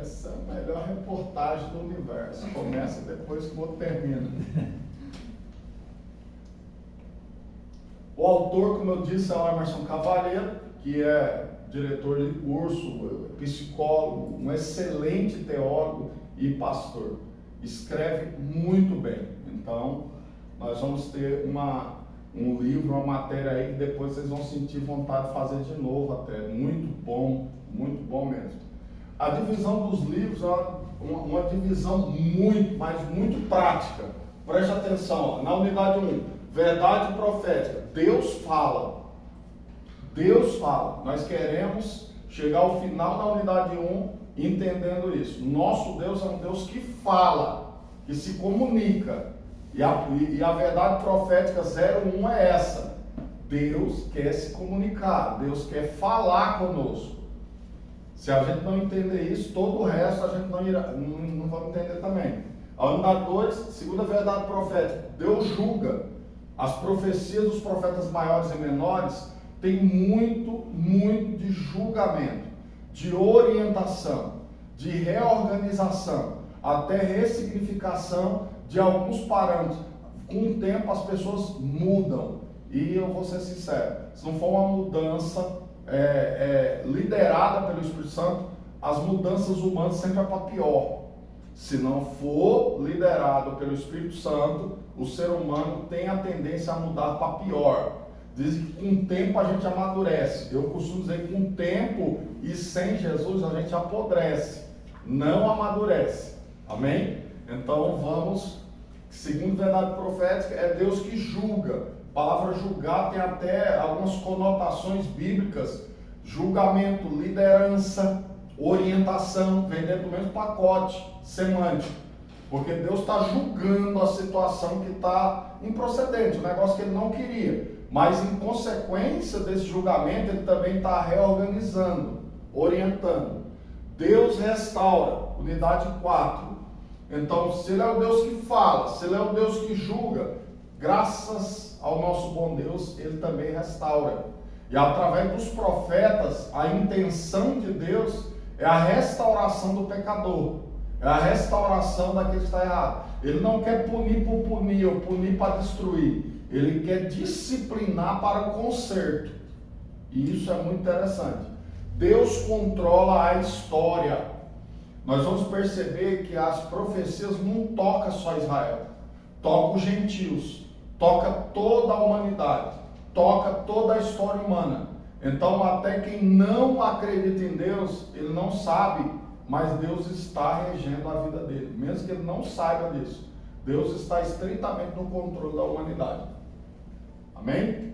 Essa é a melhor reportagem do universo. Começa depois que o outro termina. O autor, como eu disse, é o Emerson Cavalheiro, que é diretor de curso, psicólogo, um excelente teólogo e pastor. Escreve muito bem. Então, nós vamos ter um livro, uma matéria aí que depois vocês vão sentir vontade de fazer de novo até. Muito bom mesmo. A divisão dos livros é uma divisão muito prática. Preste atenção, ó, na unidade 1, verdade profética. Deus fala. Nós queremos chegar ao final da unidade 1 entendendo isso. Nosso Deus é um Deus que fala, que se comunica. E a verdade profética 01 é essa. Deus quer se comunicar, Deus quer falar conosco. Se a gente não entender isso, todo o resto a gente não vai entender também. A unidade 2, segunda verdade profética. Deus julga. As profecias dos profetas maiores e menores têm muito de julgamento, de orientação, de reorganização, até ressignificação de alguns parâmetros. Com o tempo as pessoas mudam. E eu vou ser sincero, se não for uma mudança liderada pelo Espírito Santo, as mudanças humanas sempre é para pior. Se não for liderado pelo Espírito Santo, o ser humano tem a tendência a mudar para pior. Dizem que com o tempo a gente amadurece. Eu costumo dizer que com o tempo e sem Jesus a gente apodrece, não amadurece. Amém? Então vamos, segundo verdade profética, é Deus que julga. A palavra julgar tem até algumas conotações bíblicas. Julgamento, liderança, orientação, vem dentro do mesmo pacote semântico. Porque Deus está julgando a situação que está improcedente, um negócio que Ele não queria. Mas em consequência desse julgamento, Ele também está reorganizando, orientando. Deus restaura, unidade 4. Então, se Ele é o Deus que fala, se Ele é o Deus que julga, graças ao nosso bom Deus, Ele também restaura. E através dos profetas, a intenção de Deus é a restauração do pecador, é a restauração daquele que está errado. Ele não quer punir por punir ou punir para destruir. Ele quer disciplinar para o conserto. E isso é muito interessante. Deus controla a história. Nós vamos perceber que as profecias não tocam só Israel, tocam os gentios, toca toda a humanidade, toca toda a história humana. Então até quem não acredita em Deus, ele não sabe, mas Deus está regendo a vida dele, mesmo que ele não saiba disso. Deus está estritamente no controle da humanidade. Amém?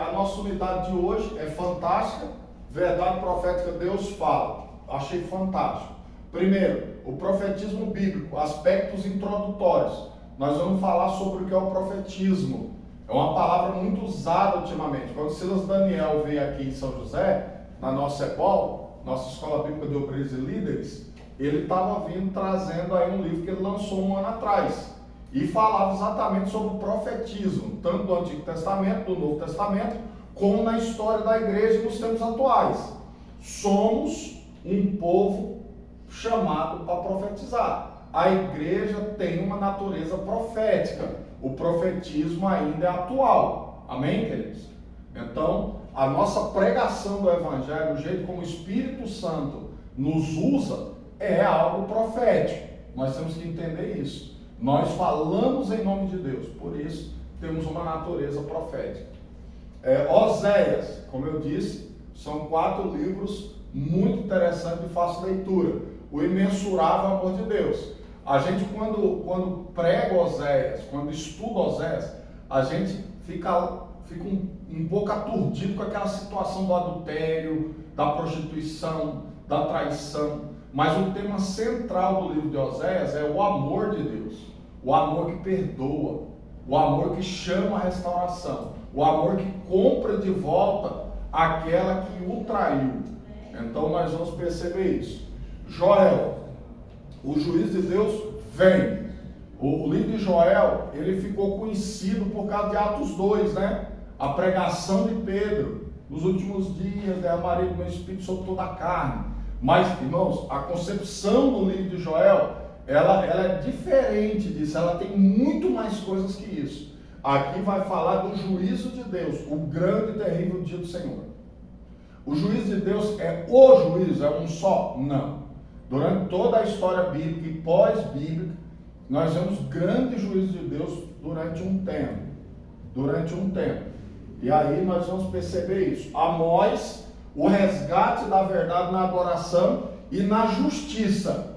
A nossa unidade de hoje é fantástica. Verdade profética, Deus fala. Achei fantástico. Primeiro, o profetismo bíblico, aspectos introdutórios. Nós vamos falar sobre o que é o profetismo. É uma palavra muito usada ultimamente. Quando Silas Daniel veio aqui em São José, na nossa EBOL, nossa Escola Bíblica de Obreiros e Líderes, ele estava vindo trazendo aí um livro que ele lançou um ano atrás. E falava exatamente sobre o profetismo, tanto do Antigo Testamento, do Novo Testamento, como na história da igreja nos tempos atuais. Somos um povo chamado para profetizar. A igreja tem uma natureza profética. O profetismo ainda é atual. Amém, queridos? Então, a nossa pregação do Evangelho, o jeito como o Espírito Santo nos usa, é algo profético. Nós temos que entender isso. Nós falamos em nome de Deus, por isso temos uma natureza profética. Oséias, como eu disse, são 4 livros muito interessantes de fácil leitura. O imensurável amor de Deus. A gente quando prega Oséias, quando estuda Oséias, a gente fica um pouco aturdido com aquela situação do adultério, da prostituição, da traição. Mas o tema central do livro de Oséias é o amor de Deus. O amor que perdoa, o amor que chama a restauração, o amor que compra de volta aquela que o traiu. Então nós vamos perceber isso. Joel, o juiz de Deus vem. O livro de Joel, ele ficou conhecido por causa de Atos 2, né? A pregação de Pedro, nos últimos dias, derramarei do meu espírito sobre toda a carne. Mas, irmãos, a concepção do livro de Joel, ela é diferente disso, ela tem muito mais coisas que isso. Aqui vai falar do juízo de Deus, o grande e terrível dia do Senhor. O juízo de Deus é o juízo, é um só? Não. Durante toda a história bíblica e pós-bíblica, nós vemos grande juízo de Deus durante um tempo. E aí nós vamos perceber isso. Amós, o resgate da verdade na adoração e na justiça.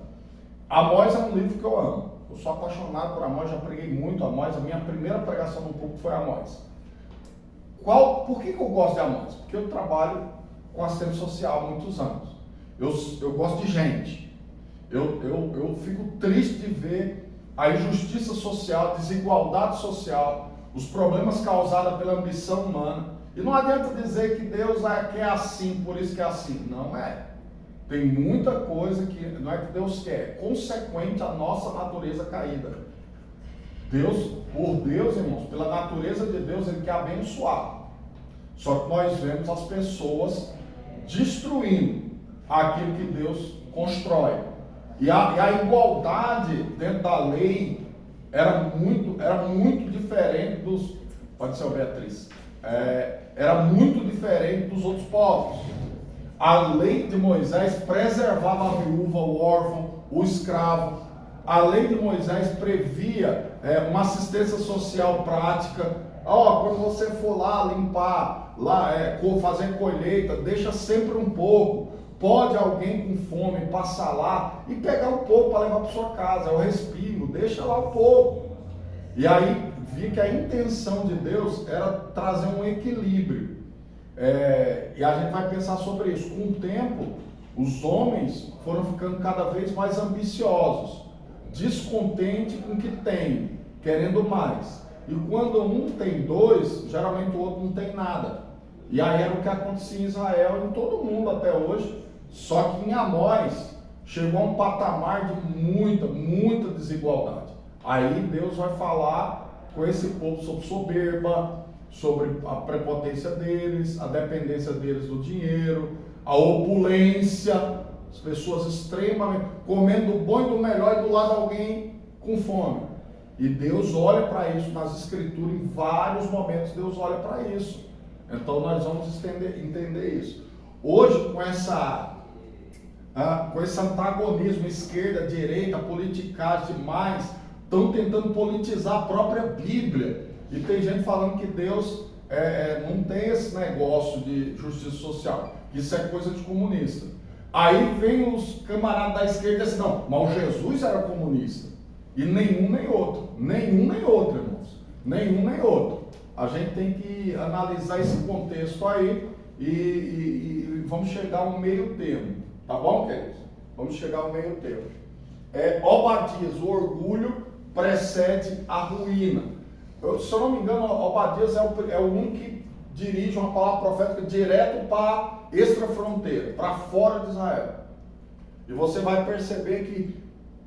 Amós é um livro que eu amo. Eu sou apaixonado por Amós, já preguei muito Amós. A minha primeira pregação no público foi Amós. Por que eu gosto de Amós? Porque eu trabalho com assistência social há muitos anos. Eu gosto de gente. Eu fico triste de ver a injustiça social, a desigualdade social, os problemas causados pela ambição humana. E não adianta dizer que Deus quer assim, por isso que é assim. Não é. Tem muita coisa que não é que Deus quer, é consequente à nossa natureza caída. Por Deus, irmãos, pela natureza de Deus, Ele quer abençoar. Só que nós vemos as pessoas destruindo aquilo que Deus constrói. E a igualdade dentro da lei era muito diferente dos... Pode ser o Beatriz. Era muito diferente dos outros povos. A lei de Moisés preservava a viúva, o órfão, o escravo. A lei de Moisés previa uma assistência social prática. Quando você for lá limpar, fazer colheita, deixa sempre um pouco. Pode alguém com fome passar lá e pegar um pouco para levar para sua casa, é o respiro, deixa lá um pouco. E aí vi que a intenção de Deus era trazer um equilíbrio. E a gente vai pensar sobre isso. Com o tempo, os homens foram ficando cada vez mais ambiciosos, descontentes com o que tem, querendo mais. E quando um tem dois, geralmente o outro não tem nada. E aí era o que acontecia em Israel e em todo mundo até hoje. Só que em Amós chegou a um patamar de muita desigualdade. Aí Deus vai falar com esse povo sobre soberba, sobre a prepotência deles, a dependência deles do dinheiro, a opulência, as pessoas extremamente comendo do bom e do melhor e do lado de alguém com fome. E Deus olha para isso nas escrituras, em vários momentos Deus olha para isso. Então nós vamos entender isso. Hoje, com esse antagonismo esquerda-direita, politicagem demais, estão tentando politizar a própria Bíblia. E tem gente falando que Deus não tem esse negócio de justiça social, que isso é coisa de comunista. Aí vem os camaradas da esquerda e dizem, não, mas o Jesus era comunista. E nenhum nem outro, irmãos. Nenhum nem outro. A gente tem que analisar esse contexto aí e vamos chegar ao meio termo. Tá bom, queridos? Vamos chegar ao meio termo. Obadias, o orgulho precede a ruína. Se eu não me engano, Obadias é o único que dirige uma palavra profética direto para extra-fronteira, para fora de Israel. E você vai perceber que,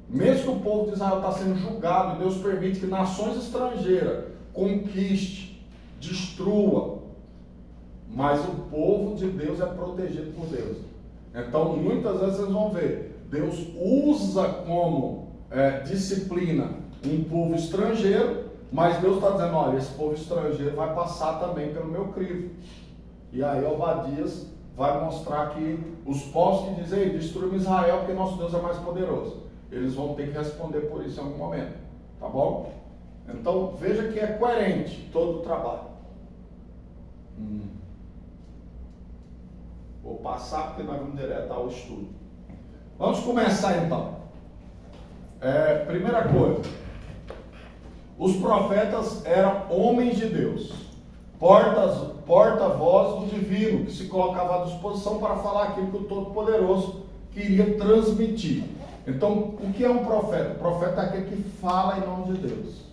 mesmo que o povo de Israel está sendo julgado, e Deus permite que nações estrangeiras conquiste, destrua, mas o povo de Deus é protegido por Deus. Então, muitas vezes vocês vão ver, Deus usa como disciplina um povo estrangeiro, mas Deus está dizendo, olha, esse povo estrangeiro vai passar também pelo meu crivo. E aí Obadias vai mostrar que os povos que dizem, ei, destruímos Israel porque nosso Deus é mais poderoso. Eles vão ter que responder por isso em algum momento. Tá bom? Então, veja que é coerente todo o trabalho. Vou passar porque nós vamos direto ao estudo. Vamos começar então. Primeira coisa. Os profetas eram homens de Deus, porta-voz do divino, que se colocava à disposição para falar aquilo que o Todo-Poderoso queria transmitir. Então, o que é um profeta? O profeta é aquele que fala em nome de Deus.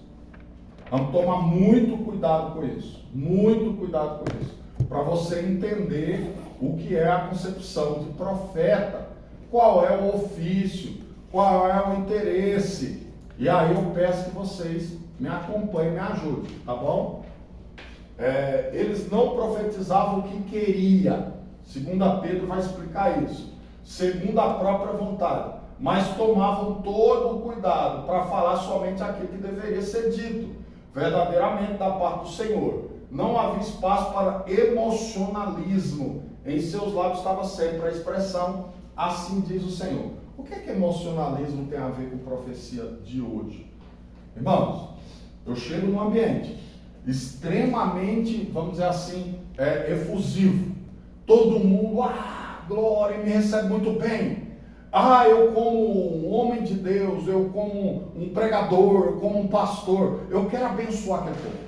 Vamos tomar muito cuidado com isso. Muito cuidado com isso. Para você entender o que é a concepção de profeta. Qual é o ofício? Qual é o interesse? E aí eu peço que vocês me acompanhem, me ajudem. Tá bom? Eles não profetizavam o que queria. 2 Pedro vai explicar isso. segundo a própria vontade, mas tomavam todo o cuidado para falar somente aquilo que deveria ser dito, verdadeiramente da parte do Senhor. Não havia espaço para emocionalismo. Em seus lábios estava sempre a expressão, assim diz o Senhor. O que é que emocionalismo tem a ver com profecia de hoje? Irmãos, eu chego num ambiente extremamente, vamos dizer assim, efusivo. Todo mundo, glória, me recebe muito bem. Eu como um homem de Deus, eu como um pregador, eu como um pastor, eu quero abençoar aquele povo.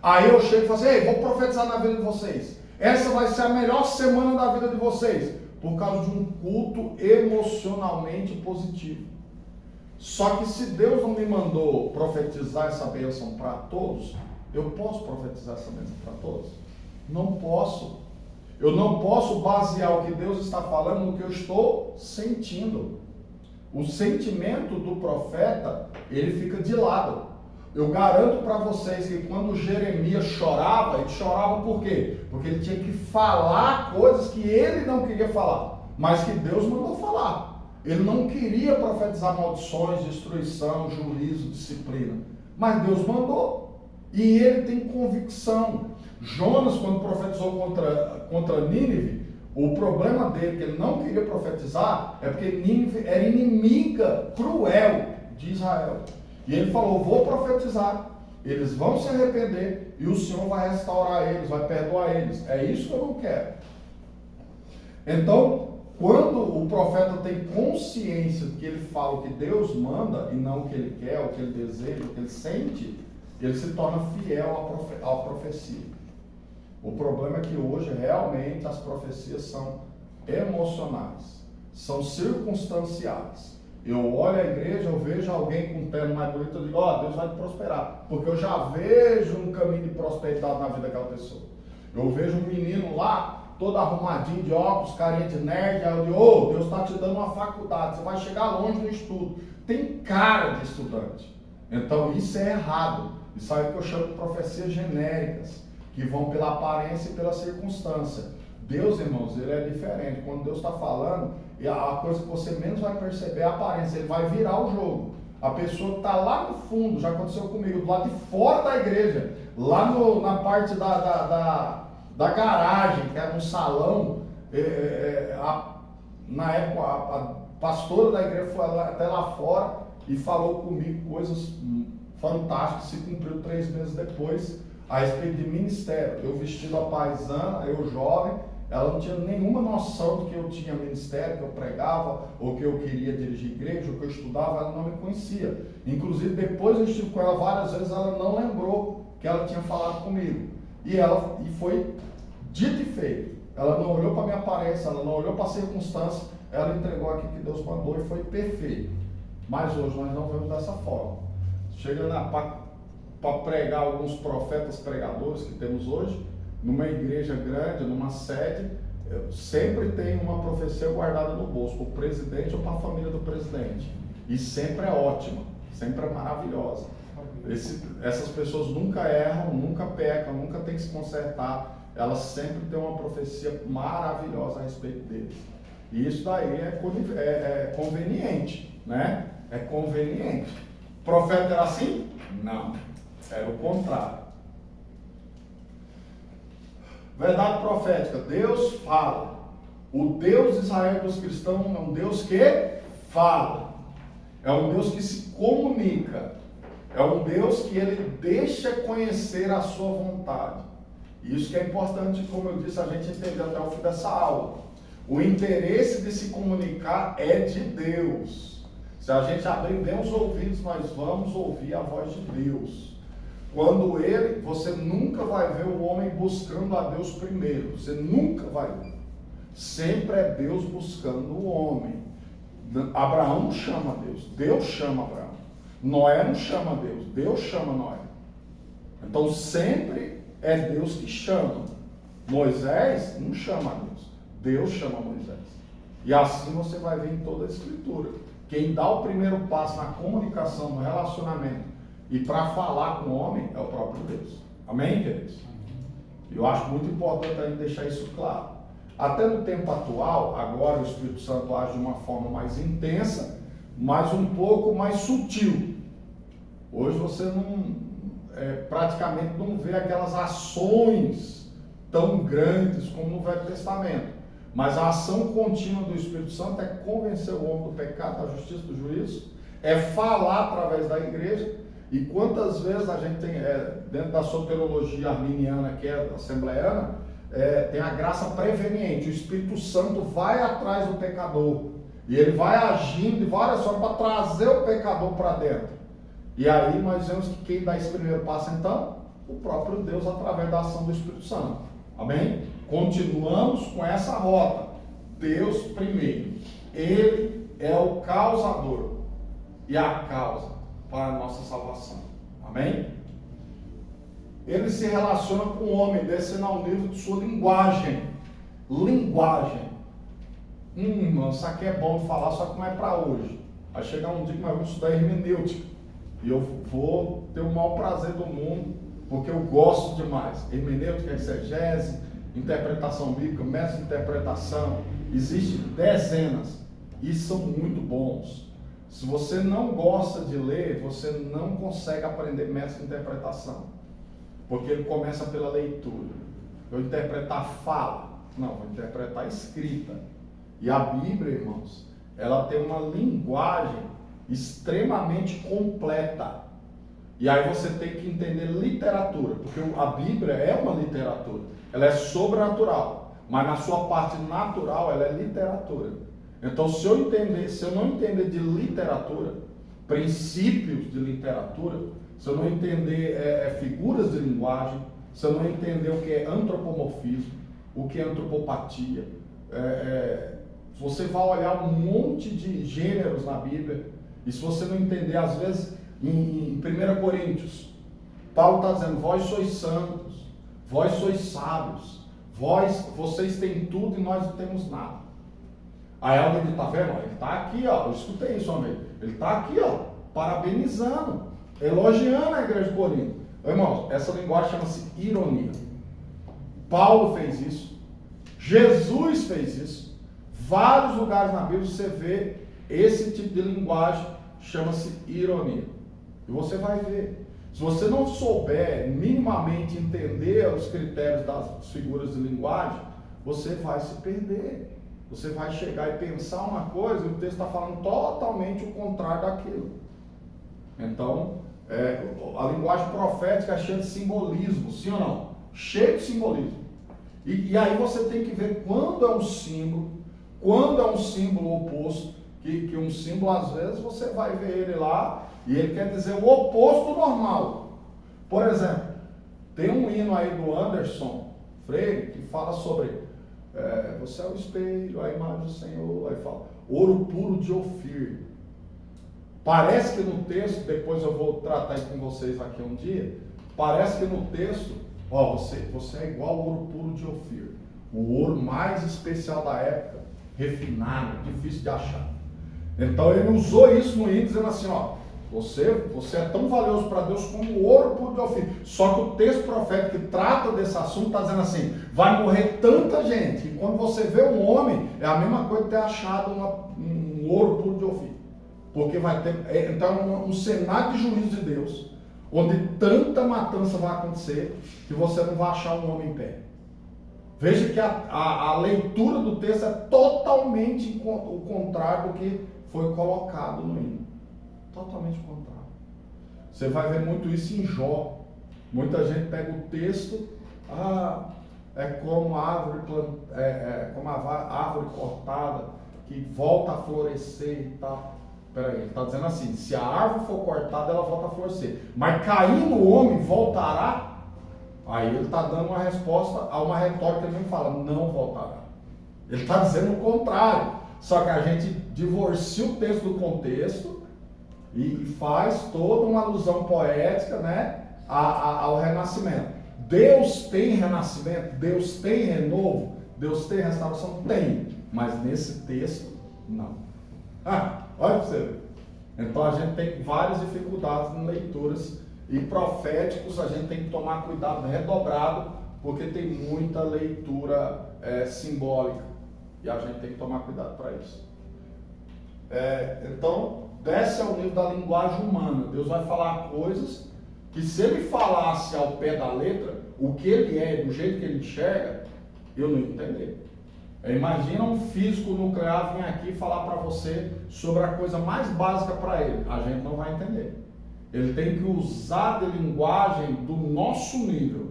Aí eu chego e falo assim, vou profetizar na vida de vocês. Essa vai ser a melhor semana da vida de vocês, por causa de um culto emocionalmente positivo. Só que se Deus não me mandou profetizar essa bênção para todos, eu posso profetizar essa bênção para todos? Não posso. Eu não posso basear o que Deus está falando no que eu estou sentindo. O sentimento do profeta, ele fica de lado. Eu garanto para vocês que quando Jeremias chorava, ele chorava por quê? Porque ele tinha que falar coisas que ele não queria falar, mas que Deus mandou falar. Ele não queria profetizar maldições, destruição, juízo, disciplina, mas Deus mandou. E ele tem convicção. Jonas, quando profetizou contra Nínive, o problema dele, que ele não queria profetizar, é porque Nínive era inimiga cruel de Israel. E ele falou, vou profetizar, eles vão se arrepender e o Senhor vai restaurar eles, vai perdoar eles. É isso que eu não quero. Então, quando o profeta tem consciência de que ele fala o que Deus manda e não o que ele quer, o que ele deseja, o que ele sente, ele se torna fiel à profecia. O problema é que hoje realmente as profecias são emocionais, são circunstanciais. Eu olho a igreja, eu vejo alguém com um terno mais bonito, eu digo, Deus vai te prosperar, porque eu já vejo um caminho de prosperidade na vida daquela pessoa. Eu vejo um menino lá, todo arrumadinho de óculos, carinha de nerd, aí eu digo, Deus está te dando uma faculdade, você vai chegar longe no estudo. Tem cara de estudante. Então isso é errado. Isso aí que eu chamo de profecias genéricas, que vão pela aparência e pela circunstância. Deus, irmãos, ele é diferente. Quando Deus está falando, a coisa que você menos vai perceber é a aparência. Ele vai virar o jogo. A pessoa que está lá no fundo, já aconteceu comigo, do lado de fora da igreja, lá na parte da garagem, que era um salão, na época a pastora da igreja foi até lá fora e falou comigo coisas fantásticas, se cumpriu 3 meses depois, a respeito de ministério. Eu vestido a paisana, eu jovem, ela não tinha nenhuma noção de que eu tinha ministério, que eu pregava, ou que eu queria dirigir igreja, ou que eu estudava, ela não me conhecia. Inclusive, depois eu estive com ela várias vezes, ela não lembrou que ela tinha falado comigo. E foi dito e feito. Ela não olhou para a minha aparência, ela não olhou para a circunstância, ela entregou aquilo que Deus mandou e foi perfeito. Mas hoje nós não vemos dessa forma. Chega para pregar alguns profetas pregadores que temos hoje, numa igreja grande, numa sede, sempre tem uma profecia guardada no bolso, para o presidente ou para a família do presidente. E sempre é ótima, sempre é maravilhosa. Essas pessoas nunca erram, nunca pecam, nunca tem que se consertar. Elas sempre têm uma profecia maravilhosa a respeito deles. E isso daí é conveniente, né? É conveniente. O profeta era assim? Não. Era o contrário. Verdade profética. Deus fala. O Deus de Israel dos cristãos é um Deus que fala. É um Deus que se comunica. É um Deus que ele deixa conhecer a sua vontade. Isso que é importante, como eu disse, a gente entender até o fim dessa aula. O interesse de se comunicar é de Deus. Se a gente abrir bem os ouvidos, nós vamos ouvir a voz de Deus. Quando você nunca vai ver o homem buscando a Deus primeiro. Você nunca vai ver. Sempre é Deus buscando o homem. Abraão não chama Deus. Deus chama Abraão. Noé não chama Deus. Deus chama Noé. Então sempre é Deus que chama. Moisés não chama Deus. Deus chama Moisés. E assim você vai ver em toda a Escritura. Quem dá o primeiro passo na comunicação, no relacionamento e para falar com o homem é o próprio Deus. Amém, queridos? Eu acho muito importante a gente deixar isso claro. Até no tempo atual, agora o Espírito Santo age de uma forma mais intensa, mas um pouco mais sutil. Hoje você praticamente não vê aquelas ações tão grandes como no Velho Testamento. Mas a ação contínua do Espírito Santo é convencer o homem do pecado, da justiça, do juízo, é falar através da igreja. E quantas vezes a gente tem, dentro da soteriologia arminiana, que é assembleiana, tem a graça preveniente. O Espírito Santo vai atrás do pecador e ele vai agindo de várias formas para trazer o pecador para dentro. E aí nós vemos que quem dá esse primeiro passo, então, o próprio Deus, através da ação do Espírito Santo. Amém? Continuamos com essa rota. Deus primeiro. Ele é o causador e a causa para a nossa salvação. Amém? Ele se relaciona com o homem, descendo ao nível de sua linguagem. Linguagem. Irmão, isso aqui é bom de falar, só que não é para hoje. Vai chegar um dia que nós vamos estudar hermenêutica. E eu vou ter o maior prazer do mundo, porque eu gosto demais. Hermenêutica, exegese, interpretação bíblica, método de interpretação. Existem dezenas e são muito bons. Se você não gosta de ler, você não consegue aprender método de interpretação. Porque ele começa pela leitura. Eu interpretar fala. Não, vou interpretar escrita. E a Bíblia, irmãos, ela tem uma linguagem extremamente completa. E aí você tem que entender literatura, porque a Bíblia é uma literatura. Ela é sobrenatural, mas na sua parte natural ela é literatura. Então, se eu não entender de literatura, princípios de literatura, se eu não entender figuras de linguagem, se eu não entender o que é antropomorfismo, o que é antropopatia, você vai olhar um monte de gêneros na Bíblia, e se você não entender, às vezes, em 1 Coríntios, Paulo está dizendo: vós sois santos, vós sois sábios, vocês têm tudo e nós não temos nada. Aí alguém está vendo? Ele está aqui, ó, eu escutei isso, homem. Ele está aqui, ó, parabenizando, elogiando a igreja de Corinto. Irmãos, essa linguagem chama-se ironia. Paulo fez isso, Jesus fez isso. Vários lugares na Bíblia você vê esse tipo de linguagem, chama-se ironia. E você vai ver. Se você não souber minimamente entender os critérios das figuras de linguagem, você vai se perder. Você vai chegar e pensar uma coisa e o texto está falando totalmente o contrário daquilo. Então, a linguagem profética é cheia de simbolismo, sim ou não? Cheio de simbolismo. E aí você tem que ver quando é um símbolo, quando é um símbolo oposto, que um símbolo, às vezes, você vai ver ele lá e ele quer dizer o oposto do normal. Por exemplo, tem um hino aí do Anderson Freire que fala sobre você é o espelho, a imagem do Senhor, aí fala ouro puro de Ofir. Parece que no texto, depois eu vou tratar aí com vocês aqui um dia, parece que no texto, você é igual ao ouro puro de Ofir, o ouro mais especial da época, refinado, difícil de achar. Então ele usou isso no hino, dizendo assim, você é tão valioso para Deus como o ouro puro de Ofir. Só que o texto profético que trata desse assunto está dizendo assim: vai morrer tanta gente, e quando você vê um homem, é a mesma coisa que ter achado um ouro puro de Ofir. Porque vai ter, então, um cenário de juízo de Deus, onde tanta matança vai acontecer, que você não vai achar um homem em pé. Veja que a leitura do texto é totalmente o contrário do que foi colocado no hino. Totalmente o contrário. Você vai ver muito isso em Jó. Muita gente pega o texto, é como a árvore cortada, que volta a florescer e tal. Peraí, ele está dizendo assim: se a árvore for cortada, ela volta a florescer. Mas caindo o homem, voltará? Aí ele está dando uma resposta a uma retórica que ele fala: não voltará. Ele está dizendo o contrário. Só que a gente divorcia o texto do contexto e faz toda uma alusão poética, né, ao renascimento. Deus tem renascimento, Deus tem renovo, Deus tem restauração? Tem. Mas nesse texto, não. Olha para você ver. Então a gente tem várias dificuldades em leituras, e proféticos a gente tem que tomar cuidado redobrado, porque tem muita leitura simbólica. E a gente tem que tomar cuidado para isso. Então, desce ao nível da linguagem humana. Deus vai falar coisas que, se ele falasse ao pé da letra, o que ele é, do jeito que ele enxerga, eu não ia entender. Imagina um físico nuclear vir aqui falar para você sobre a coisa mais básica para ele. A gente não vai entender. Ele tem que usar de linguagem do nosso nível.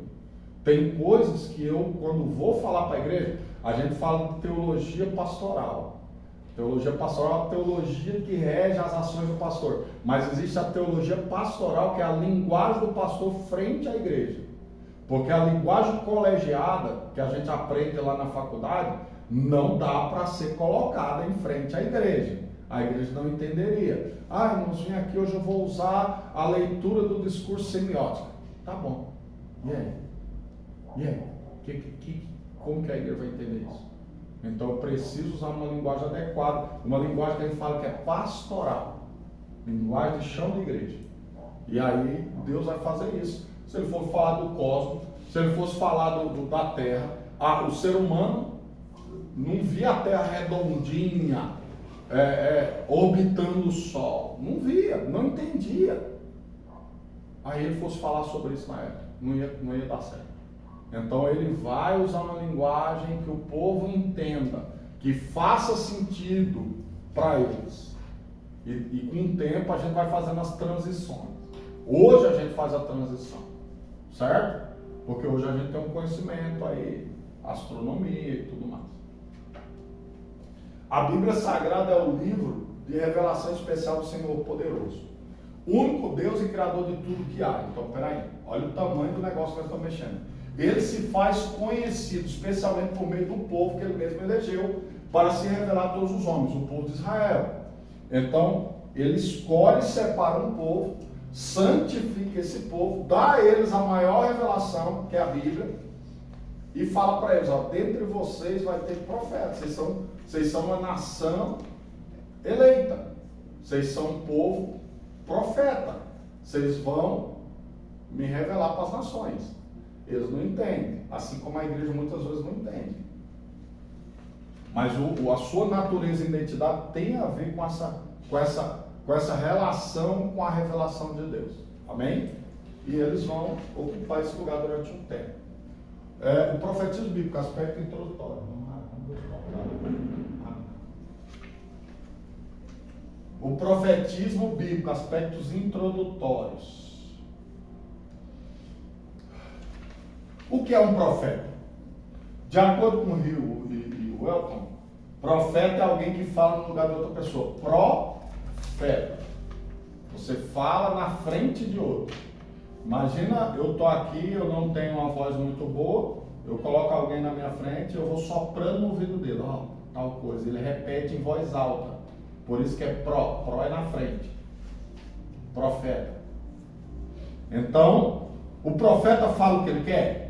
Tem coisas que eu, quando vou falar para a igreja, a gente fala de teologia pastoral. Teologia pastoral é a teologia que rege as ações do pastor. Mas existe a teologia pastoral, que é a linguagem do pastor frente à igreja. Porque a linguagem colegiada, que a gente aprende lá na faculdade, não dá para ser colocada em frente à igreja. A igreja não entenderia. Irmãos, vim aqui, hoje eu vou usar a leitura do discurso semiótico. Tá bom. E aí? Como que a igreja vai entender isso? Então eu preciso usar uma linguagem adequada, uma linguagem que a gente fala que é pastoral, linguagem de chão de igreja. E aí Deus vai fazer isso. Se ele for falar do cosmos, se ele fosse falar da terra, o ser humano não via a terra redondinha, orbitando o sol, não via, não entendia. Aí ele fosse falar sobre isso na época, não ia dar certo. Então ele vai usar uma linguagem que o povo entenda, que faça sentido para eles. E com o tempo a gente vai fazendo as transições. Hoje a gente faz a transição, certo? Porque hoje a gente tem um conhecimento aí, astronomia e tudo mais. A Bíblia Sagrada é o livro de revelação especial do Senhor Poderoso. O único Deus e Criador de tudo que há. Então, peraí, olha o tamanho do negócio que nós estamos mexendo. Ele se faz conhecido, especialmente por meio do povo que ele mesmo elegeu, para se revelar a todos os homens, o povo de Israel. Então, ele escolhe e separa um povo, santifica esse povo, dá a eles a maior revelação, que é a Bíblia, e fala para eles, dentre vocês vai ter profetas, vocês são uma nação eleita, vocês são um povo profeta, vocês vão me revelar para as nações. Eles não entendem, assim como a igreja muitas vezes não entende. Mas a sua natureza e identidade tem a ver com essa relação com a revelação de Deus. Amém? E eles vão ocupar esse lugar durante um tempo. O profetismo bíblico, aspecto introdutório. O profetismo bíblico, aspectos introdutórios. O que é um profeta? De acordo com o Rio e o Elton, profeta é alguém que fala no lugar de outra pessoa. Profeta. Você fala na frente de outro. Imagina, eu estou aqui, eu não tenho uma voz muito boa, eu coloco alguém na minha frente, eu vou soprando no ouvido dele, tal coisa. Ele repete em voz alta. Por isso que é pro é na frente. Profeta. Então, o profeta fala o que ele quer?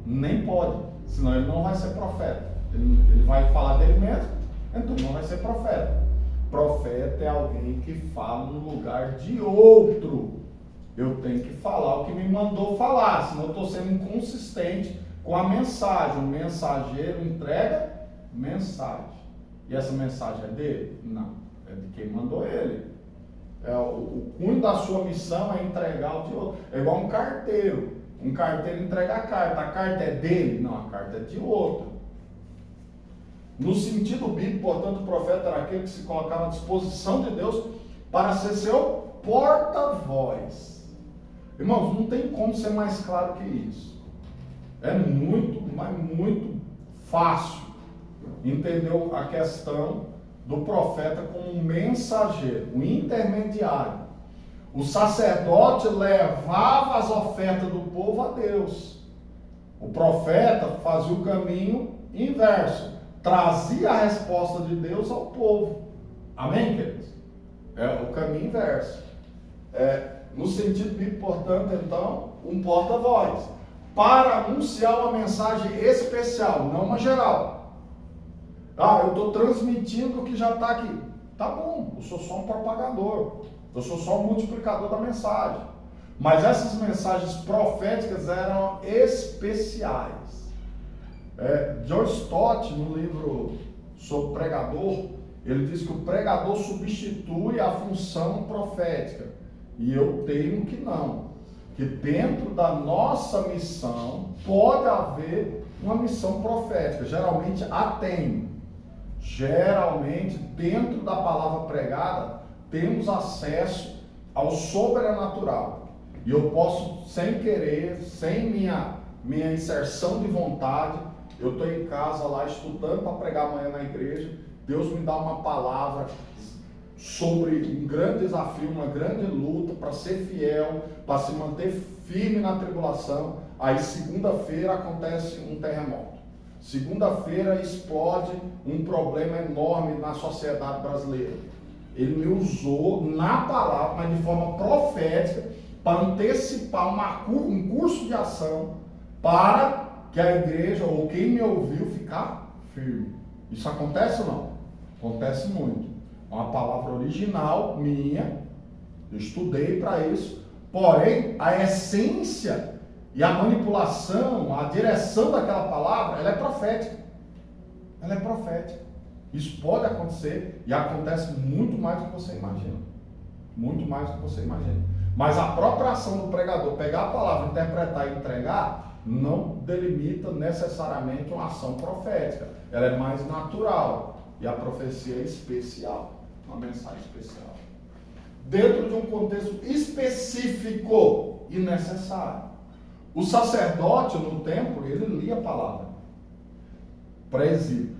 Nem pode, senão ele não vai ser profeta. Ele vai falar dele mesmo, então não vai ser profeta. Profeta é alguém que fala no lugar de outro. Eu tenho que falar o que me mandou falar, senão eu estou sendo inconsistente com a mensagem. O mensageiro entrega mensagem. E essa mensagem é dele? Não, é de quem mandou ele. O cunho da sua missão é entregar o de outro. É igual um carteiro. Um carteiro entrega a carta é dele? Não, a carta é de outro. No sentido bíblico, portanto, o profeta era aquele que se colocava à disposição de Deus para ser seu porta-voz. Irmãos, não tem como ser mais claro que isso. É muito fácil entender a questão do profeta como um mensageiro, um intermediário. O sacerdote levava as ofertas do povo a Deus. O profeta fazia o caminho inverso, trazia a resposta de Deus ao povo. Amém, queridos? É o caminho inverso. No sentido bíblico, portanto, então, um porta-voz, para anunciar uma mensagem especial, não uma geral. Eu estou transmitindo o que já está aqui. Tá bom, eu sou só um propagador. Eu sou só um multiplicador da mensagem. Mas essas mensagens proféticas eram especiais. John Stott, no livro sobre pregador, ele diz que o pregador substitui a função profética. E eu temo que não. Que dentro da nossa missão pode haver uma missão profética. Geralmente a tem. Geralmente, dentro da palavra pregada, temos acesso ao sobrenatural. E eu posso, sem querer, sem minha inserção de vontade, eu estou em casa lá estudando para pregar amanhã na igreja, Deus me dá uma palavra sobre um grande desafio, uma grande luta para ser fiel, para se manter firme na tribulação. Aí segunda-feira acontece um terremoto. Segunda-feira explode um problema enorme na sociedade brasileira. Ele me usou na palavra, mas de forma profética, para antecipar um curso de ação para que a igreja ou quem me ouviu ficar firme. Isso acontece ou não? Acontece muito. É uma palavra original minha, eu estudei para isso, porém a essência e a manipulação, a direção daquela palavra, ela é profética. Ela é profética. Isso pode acontecer e acontece muito mais do que você imagina. Muito mais do que você imagina. Mas a própria ação do pregador, pegar a palavra, interpretar e entregar, não delimita necessariamente uma ação profética. Ela é mais natural. E a profecia é especial. Uma mensagem especial. Dentro de um contexto específico e necessário. O sacerdote no templo, ele lia a palavra. Para exílio.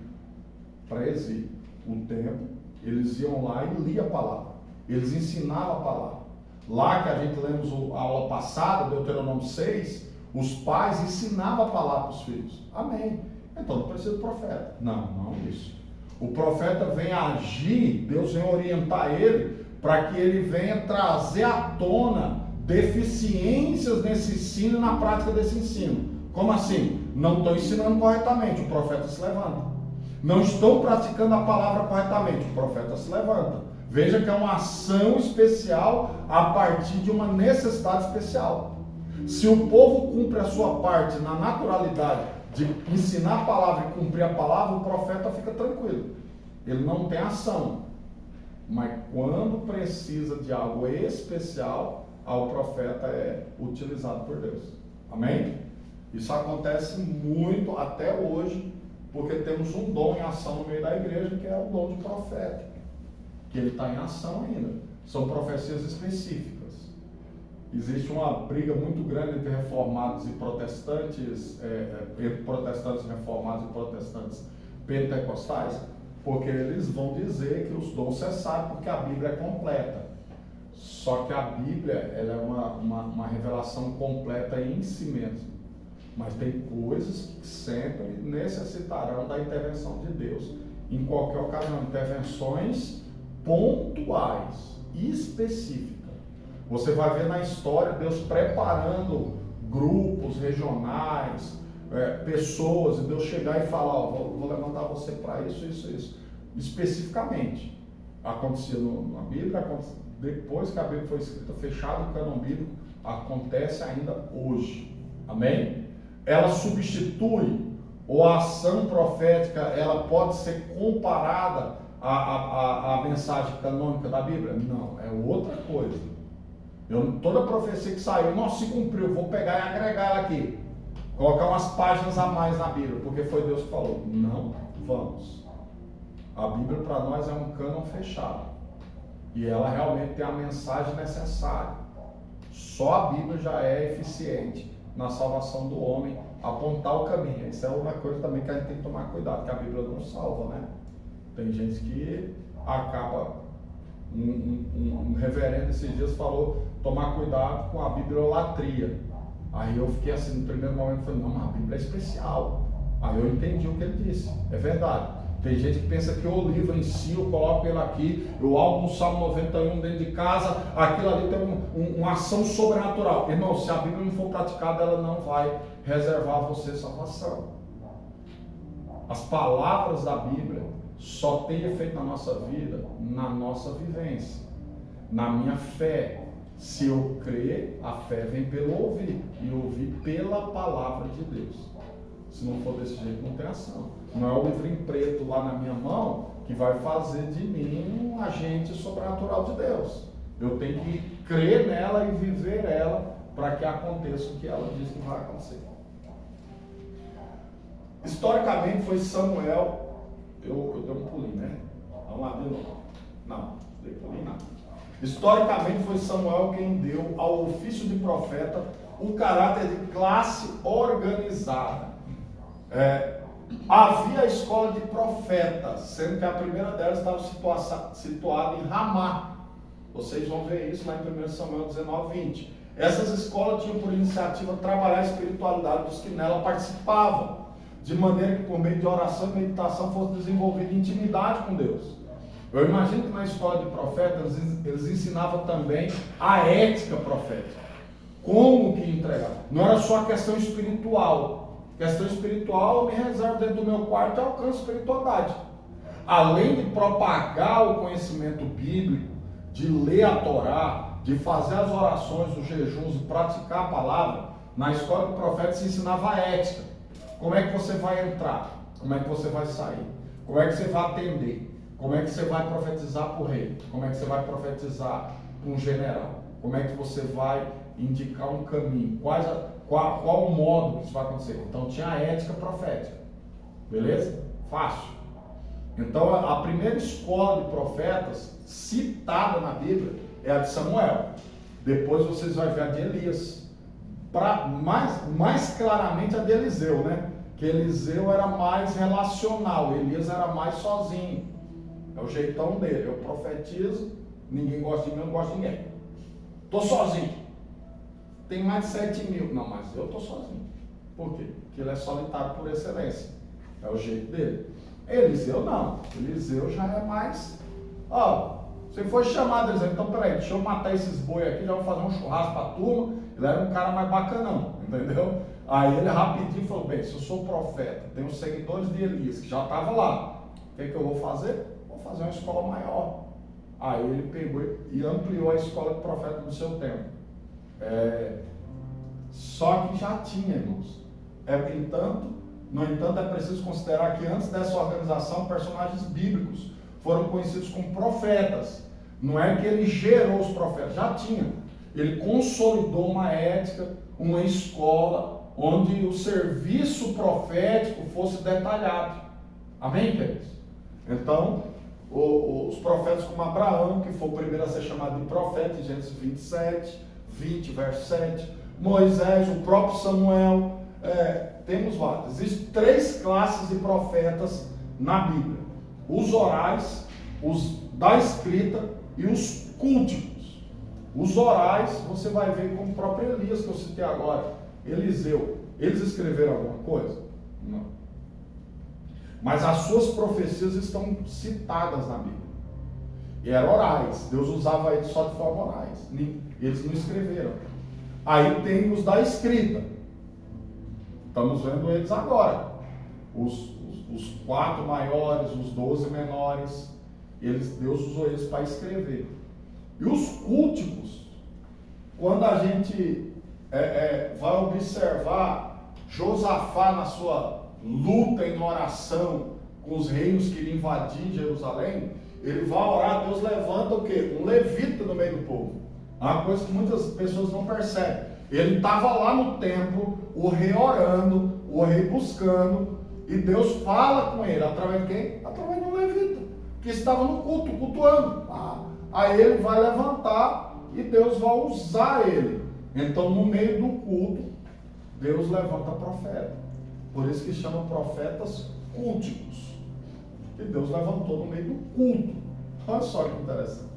O templo, eles iam lá e liam a palavra. Eles ensinavam a palavra. Lá que a gente lemos a aula passada, Deuteronômio 6, os pais ensinavam a palavra para os filhos. Amém. Então não precisa do profeta. Não isso. O profeta vem agir, Deus vem orientar ele, para que ele venha trazer à tona deficiências nesse ensino e na prática desse ensino. Como assim? Não estou ensinando corretamente, o profeta se levanta. Não estou praticando a palavra corretamente, o profeta se levanta. Veja que é uma ação especial a partir de uma necessidade especial. Se o povo cumpre a sua parte na naturalidade de ensinar a palavra e cumprir a palavra, o profeta fica tranquilo. Ele não tem ação. Mas quando precisa de algo especial, o profeta é utilizado por Deus. Amém? Isso acontece muito até hoje, porque temos um dom em ação no meio da igreja, que é o dom de profeta. Que ele está em ação ainda. São profecias específicas. Existe uma briga muito grande entre reformados e protestantes, entre protestantes reformados e protestantes pentecostais, porque eles vão dizer que os dons cessaram porque a Bíblia é completa. Só que a Bíblia ela é uma revelação completa em si mesma. Mas tem coisas que sempre necessitarão da intervenção de Deus. Em qualquer ocasião, intervenções pontuais, específicas. Você vai ver na história Deus preparando grupos regionais, pessoas, e Deus chegar e falar, vou levantar você para isso. Especificamente. Acontecia na Bíblia, depois que a Bíblia foi escrita, fechado o cânon bíblico, acontece ainda hoje. Amém? Ela substitui, ou a ação profética, ela pode ser comparada à mensagem canônica da Bíblia? Não, é outra coisa. Toda profecia que saiu, nossa, se cumpriu, vou pegar e agregar ela aqui. Colocar umas páginas a mais na Bíblia, porque foi Deus que falou. Não, vamos. A Bíblia para nós é um cânon fechado. E ela realmente tem a mensagem necessária. Só a Bíblia já é eficiente na salvação do homem, apontar o caminho. Isso é uma coisa também que a gente tem que tomar cuidado, que a Bíblia não salva, né? Tem gente que acaba... Um reverendo esses dias falou, tomar cuidado com a bibliolatria. Aí eu fiquei assim, no primeiro momento, falei, não, mas a Bíblia é especial. Aí eu entendi o que ele disse, é verdade. Tem gente que pensa que o livro em si, eu coloco ele aqui, eu álbum Salmo 91 dentro de casa, aquilo ali tem uma ação sobrenatural. Irmão, se a Bíblia não for praticada, ela não vai reservar a você salvação. As palavras da Bíblia só tem efeito na nossa vida, na nossa vivência, na minha fé. Se eu crer, a fé vem pelo ouvir, e ouvir pela palavra de Deus. Se não for desse jeito, não tem ação. Não é o livrinho preto lá na minha mão que vai fazer de mim um agente sobrenatural de Deus. Eu tenho que crer nela e viver ela para que aconteça o que ela diz que vai acontecer. Historicamente foi Samuel. Eu dei um pulinho, né? Vamos lá de novo. Não dei pulinho nada. Historicamente foi Samuel quem deu ao ofício de profeta o caráter de classe organizada. Havia a escola de profetas, sendo que a primeira delas estava situada em Ramá. Vocês vão ver isso lá em 1 Samuel 19, 20. Essas escolas tinham por iniciativa trabalhar a espiritualidade dos que nela participavam, de maneira que por meio de oração e meditação fosse desenvolvida intimidade com Deus. Eu imagino que na escola de profetas eles ensinavam também a ética profética. Como que entregar? Não era só a questão espiritual. Questão espiritual, eu me reservo dentro do meu quarto e alcanço espiritualidade. Além de propagar o conhecimento bíblico, de ler a Torá, de fazer as orações, os jejuns e praticar a palavra, na escola de profetas se ensinava a ética. Como é que você vai entrar? Como é que você vai sair? Como é que você vai atender? Como é que você vai profetizar para o rei? Como é que você vai profetizar para um general? Como é que você vai indicar um caminho? Qual o modo que isso vai acontecer? Então tinha a ética profética. Beleza? Fácil. Então a primeira escola de profetas citada na Bíblia é a de Samuel. Depois vocês vão ver a de Elias. Mais claramente a de Eliseu, né? Que Eliseu era mais relacional, Elias era mais sozinho. É o jeitão dele. Eu profetizo, ninguém gosta de mim, eu não gosto de ninguém. Estou sozinho. Tem mais de 7.000. Não, mas eu estou sozinho. Por quê? Porque ele é solitário por excelência. É o jeito dele. Eliseu não. Eliseu já é mais... você foi chamado, Eliseu. Então, peraí, deixa eu matar esses boi aqui, já vou fazer um churrasco para a turma. Ele era um cara mais bacanão, entendeu? Aí ele rapidinho falou, bem, se eu sou profeta, tenho os seguidores de Elias, que já estavam lá. O que eu vou fazer? Vou fazer uma escola maior. Aí ele pegou e ampliou a escola de profeta do seu tempo. Só que já tinha, irmãos. No entanto, é preciso considerar que antes dessa organização, personagens bíblicos foram conhecidos como profetas. Não é que ele gerou os profetas, já tinha. Ele consolidou uma ética, uma escola, onde o serviço profético fosse detalhado. Amém, queridos? Então, os profetas como Abraão, que foi o primeiro a ser chamado de profeta, em Gênesis 27, 20, verso 7, Moisés, o próprio Samuel, temos vários. Existem 3 classes de profetas na Bíblia: os orais, os da escrita e os culticos. Os orais, você vai ver como o próprio Elias, que eu citei agora, Eliseu, eles escreveram alguma coisa? Não. Mas as suas profecias estão citadas na Bíblia. E eram orais. Deus usava eles só de forma orais. Eles não escreveram. Aí tem os da escrita. Estamos vendo eles agora. Os 4 maiores, os 12 menores. Deus usou eles para escrever. E os culticos, quando a gente vai observar Josafá na sua luta em oração com os reinos que iriam invadir Jerusalém, ele vai orar, Deus levanta o quê? Um levita no meio do povo. É uma coisa que muitas pessoas não percebem. Ele estava lá no templo, o rei orando, o rei buscando, e Deus fala com ele, através de quem? Através de um levita, que estava no culto, cultuando. Aí ele vai levantar e Deus vai usar ele. Então, no meio do culto, Deus levanta profeta. Por isso que chama profetas culticos. Que Deus levantou no meio do culto. Olha só que interessante.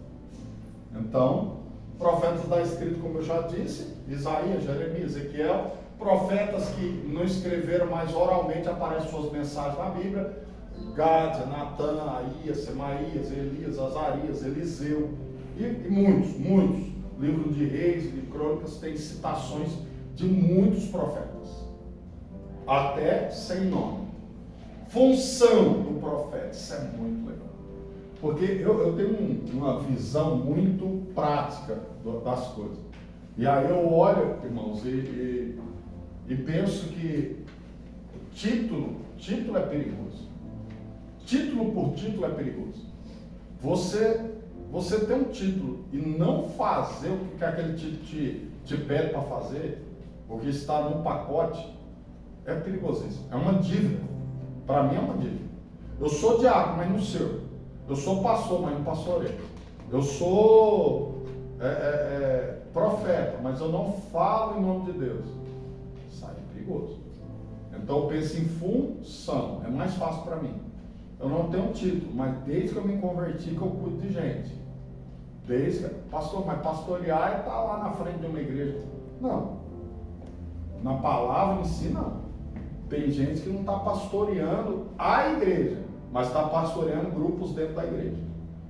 Então, profetas da escrita, como eu já disse, Isaías, Jeremias, Ezequiel, profetas que não escreveram, mas oralmente aparecem suas mensagens na Bíblia: Gádia, Natã, Aías, Semaías, Elias, Azarias, Eliseu e muitos. Livro de Reis, de Crônicas, tem citações de muitos profetas, até sem nome. Função do profeta, isso é muito legal, porque eu tenho uma visão muito prática das coisas, e aí eu olho, irmãos, e penso que título é perigoso. Título por título é perigoso. Você ter um título e não fazer o que aquele título te pede para fazer, porque está num pacote, é perigosíssimo. É uma dívida. Para mim é uma dívida. Eu sou diácono, mas não sirvo. Eu sou pastor, mas não pastoreio. Eu sou profeta, mas eu não falo em nome de Deus. Isso aí é perigoso. Então eu penso em função. É mais fácil para mim. Eu não tenho título, mas desde que eu me converti que eu cuido de gente. Pastor, mas pastorear é estar lá na frente de uma igreja. Não. Na palavra em si, não. Tem gente que não está pastoreando a igreja, mas está pastoreando grupos dentro da igreja.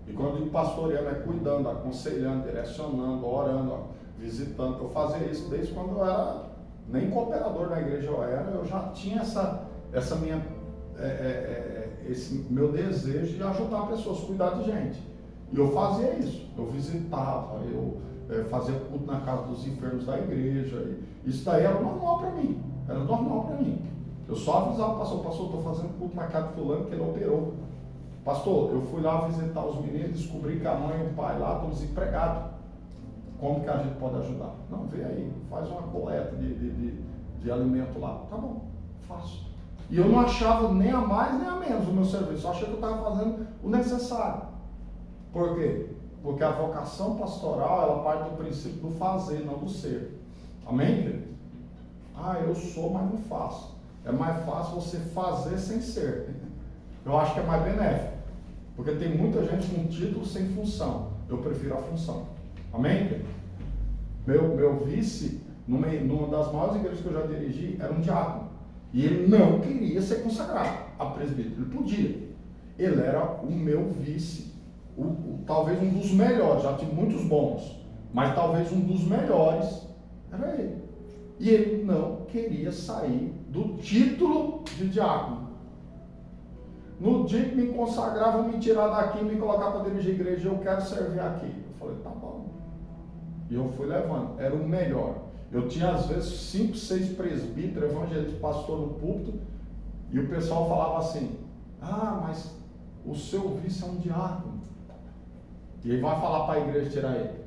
E quando eu digo pastoreando, é cuidando, aconselhando, direcionando, orando, visitando. Eu fazia isso desde quando eu era, nem cooperador da igreja eu já tinha essa minha, esse meu desejo de ajudar pessoas, cuidar de gente. E eu fazia isso, eu visitava, eu fazia culto na casa dos enfermos da igreja. Isso daí era normal para mim, Eu só avisava o pastor, estou fazendo culto na casa do fulano que ele operou. Pastor, eu fui lá visitar os meninos, descobri que a mãe e o pai lá estão desempregados. Como que a gente pode ajudar? Não, vem aí, faz uma coleta de alimento lá. Tá bom, faço. E eu não achava nem a mais nem a menos o meu serviço, eu achei que eu estava fazendo o necessário. Por quê? Porque a vocação pastoral, ela parte do princípio do fazer, não do ser. Amém, querido? Eu sou, mas não faço. É mais fácil você fazer sem ser. Eu acho que é mais benéfico. Porque tem muita gente com título sem função. Eu prefiro a função. Amém, querido? Meu vice, numa das maiores igrejas que eu já dirigi, era um diácono. E ele não queria ser consagrado a presbítero. Ele podia. Ele era o meu vice. Talvez um dos melhores. Já tive muitos bons. Mas talvez um dos melhores era ele. E ele não queria sair do título de diácono. No dia que me consagrava, me tirar daqui e me colocar para dirigir a igreja, eu quero servir aqui. Eu falei, tá bom. E eu fui levando, era o melhor. Eu tinha às vezes 5, 6 presbíteros, evangelistas, pastor no púlpito, e o pessoal falava assim, mas o seu vice é um diácono. E ele vai falar para a igreja tirar ele.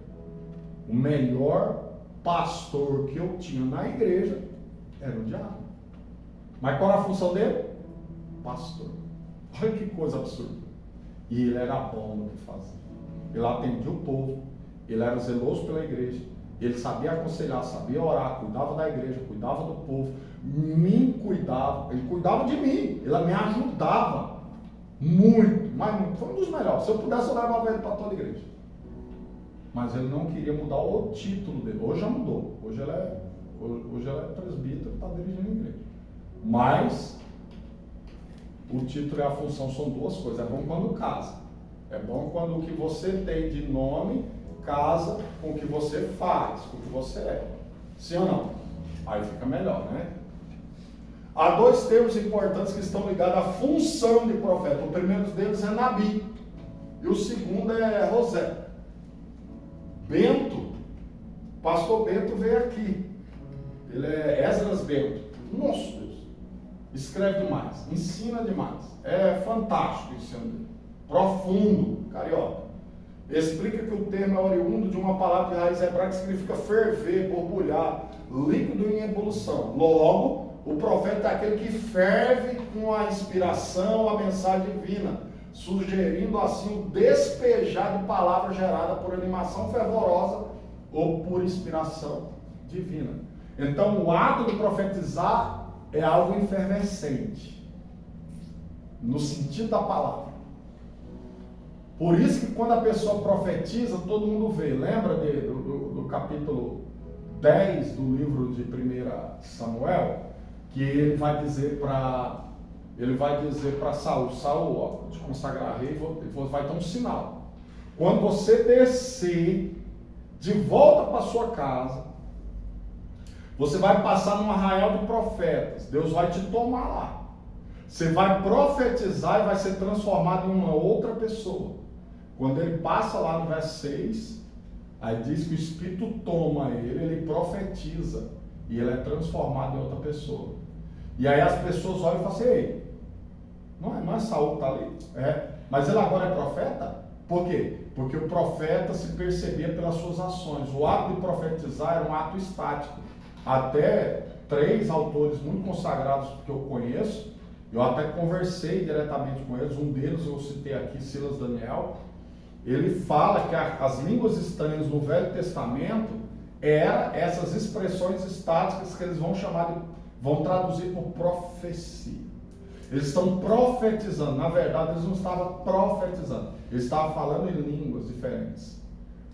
O melhor pastor que eu tinha na igreja era o diácono. Mas qual era a função dele? Pastor. Olha que coisa absurda. E ele era bom no que fazia. Ele atendia o povo, ele era zeloso pela igreja, ele sabia aconselhar, sabia orar, cuidava da igreja, cuidava do povo, me cuidava, ele cuidava de mim, ele me ajudava muito, mas muito. Foi um dos melhores. Se eu pudesse, eu levava ele para toda a igreja. Mas ele não queria mudar o título dele. Hoje já mudou. Hoje ele é presbítero, está dirigindo a igreja. Mas o título e a função são duas coisas. É bom quando casa. É bom quando o que você tem de nome casa com o que você faz, com o que você é. Sim ou não? Aí fica melhor, né? Há 2 termos importantes que estão ligados à função de profeta. O primeiro deles é Nabi. E o segundo é José. Bento, pastor Bento veio aqui. Ele é Esdras Bento. Nossa Deus. Escreve demais, ensina demais. É fantástico o ensino dele. Profundo, carioca. Explica que o termo é oriundo de uma palavra de raiz hebraica que significa ferver, borbulhar, líquido em evolução. Logo, o profeta é aquele que ferve com a inspiração, a mensagem divina, sugerindo assim o despejar de palavra gerada por animação fervorosa ou por inspiração divina. Então, o ato de profetizar é algo efervescente, no sentido da palavra. Por isso que quando a pessoa profetiza, todo mundo vê. Lembra do capítulo 10 do livro de 1 Samuel? Que ele vai dizer para Saul, ó, vou te consagrar rei, vai ter um sinal. Quando você descer de volta para sua casa, você vai passar num arraial de profetas. Deus vai te tomar lá. Você vai profetizar e vai ser transformado em uma outra pessoa. Quando ele passa lá no verso 6, aí diz que o Espírito toma ele profetiza e ele é transformado em outra pessoa. E aí as pessoas olham e falam assim, ei, não é Saul que está ali? É. Mas ele agora é profeta? Por quê? Porque o profeta se percebia pelas suas ações. O ato de profetizar era um ato estático. Até 3 autores muito consagrados que eu conheço, eu até conversei diretamente com eles, um deles eu citei aqui, Silas Daniel, ele fala que as línguas estranhas no Velho Testamento eram essas expressões estáticas que eles vão traduzir por profecia. Eles estão profetizando, na verdade eles não estavam profetizando, eles estavam falando em línguas diferentes.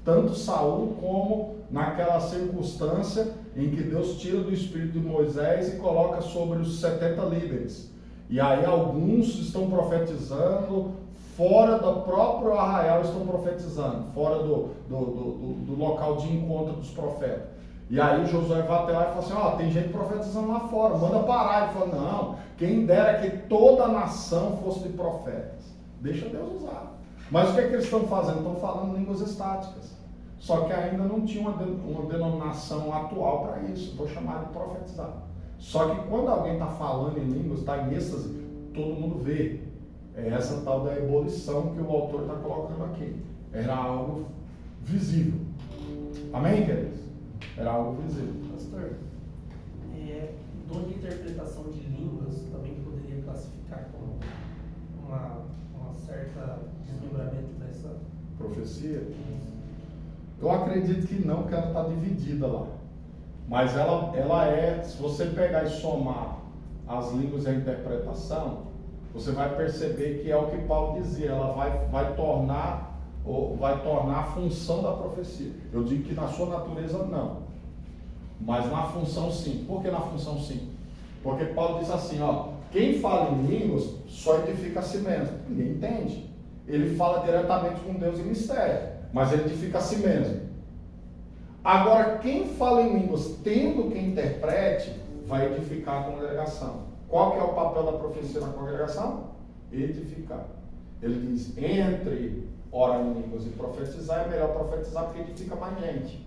Tanto Saul como naquela circunstância em que Deus tira do espírito de Moisés e coloca sobre os 70 líderes. E aí alguns estão profetizando, fora do próprio arraial estão profetizando, fora do local de encontro dos profetas. E aí Josué vai até lá e fala assim, tem gente profetizando lá fora, manda parar. Ele fala, não, quem dera que toda a nação fosse de profetas. Deixa Deus usar. Mas o que é que eles estão fazendo? Estão falando línguas estáticas. Só que ainda não tinha uma denominação atual para isso. Vou chamar de profetizar. Só que quando alguém está falando em línguas, está em êxtase, todo mundo vê. É essa tal da ebulição que o autor está colocando aqui. Era algo visível. Amém, queridos? Era algo visível. Pastor, o dom de interpretação de línguas também poderia classificar como uma certa desmembramento dessa profecia? Eu acredito que não, porque ela está dividida lá. Mas ela é, se você pegar e somar as línguas e a interpretação, você vai perceber que é o que Paulo dizia, ela vai tornar a função da profecia. Eu digo que na sua natureza não, mas na função sim. Por que na função sim? Porque Paulo diz assim, quem fala em línguas só edifica a si mesmo. Ninguém entende. Ele fala diretamente com Deus em mistério, mas ele edifica a si mesmo. Agora, quem fala em línguas tendo quem interprete, vai edificar a congregação. Qual que é o papel da profecia na congregação? Edificar. Ele diz, entre orar em línguas e profetizar, é melhor profetizar porque edifica mais gente.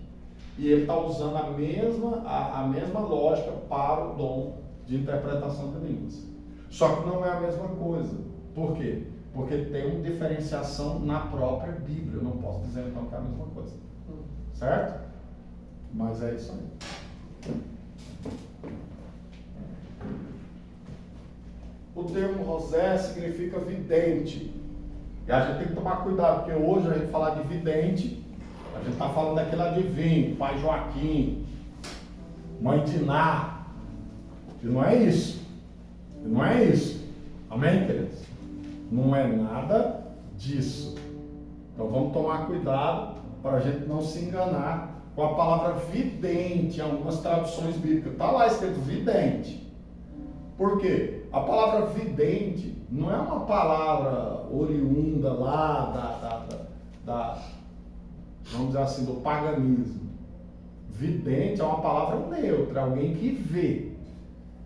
E ele está usando a mesma lógica para o dom de interpretação de línguas. Só que não é a mesma coisa. Por quê? Porque tem uma diferenciação na própria Bíblia. Eu não posso dizer então que é a mesma coisa. Certo? Mas é isso aí. O termo Rosé significa vidente. E a gente tem que tomar cuidado, porque hoje a gente falar de vidente, a gente está falando daquele adivinho, pai Joaquim, mãe Diná. E não é isso. E não é isso. Amém, queridos? Não é nada disso. Então vamos tomar cuidado para a gente não se enganar com a palavra vidente em algumas traduções bíblicas. Está lá escrito vidente. Por quê? A palavra vidente não é uma palavra oriunda lá vamos dizer assim, do paganismo. Vidente é uma palavra neutra, alguém que vê.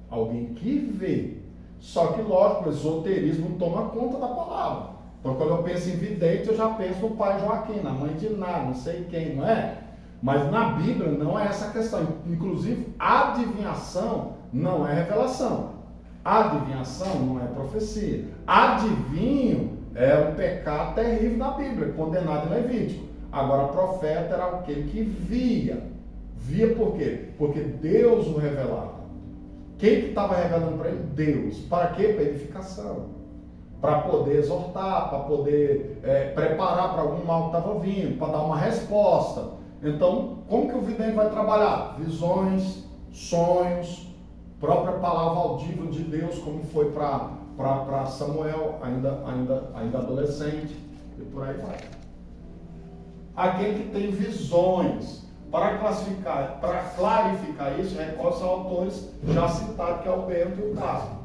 Alguém que vê. Só que, lógico, o esoterismo toma conta da palavra. Então, quando eu penso em vidente, eu já penso no pai Joaquim, na mãe Diná, não sei quem, não é? Mas na Bíblia não é essa a questão. Inclusive, adivinhação não é revelação. Adivinhação não é profecia. Adivinho é um pecado terrível na Bíblia, condenado em Levítico. Agora, profeta era aquele que via. Via por quê? Porque Deus o revelava. Quem que estava revelando para ele? Deus. Para quê? Para edificação. Para poder exortar, para poder preparar para algum mal que estava vindo, para dar uma resposta. Então, como que o vidente vai trabalhar? Visões, sonhos, própria palavra audível de Deus, como foi para Samuel, ainda adolescente, e por aí vai. Aquele que tem visões, para clarificar isso, recorre aos autores já citados, que é o Bento e o Cássio.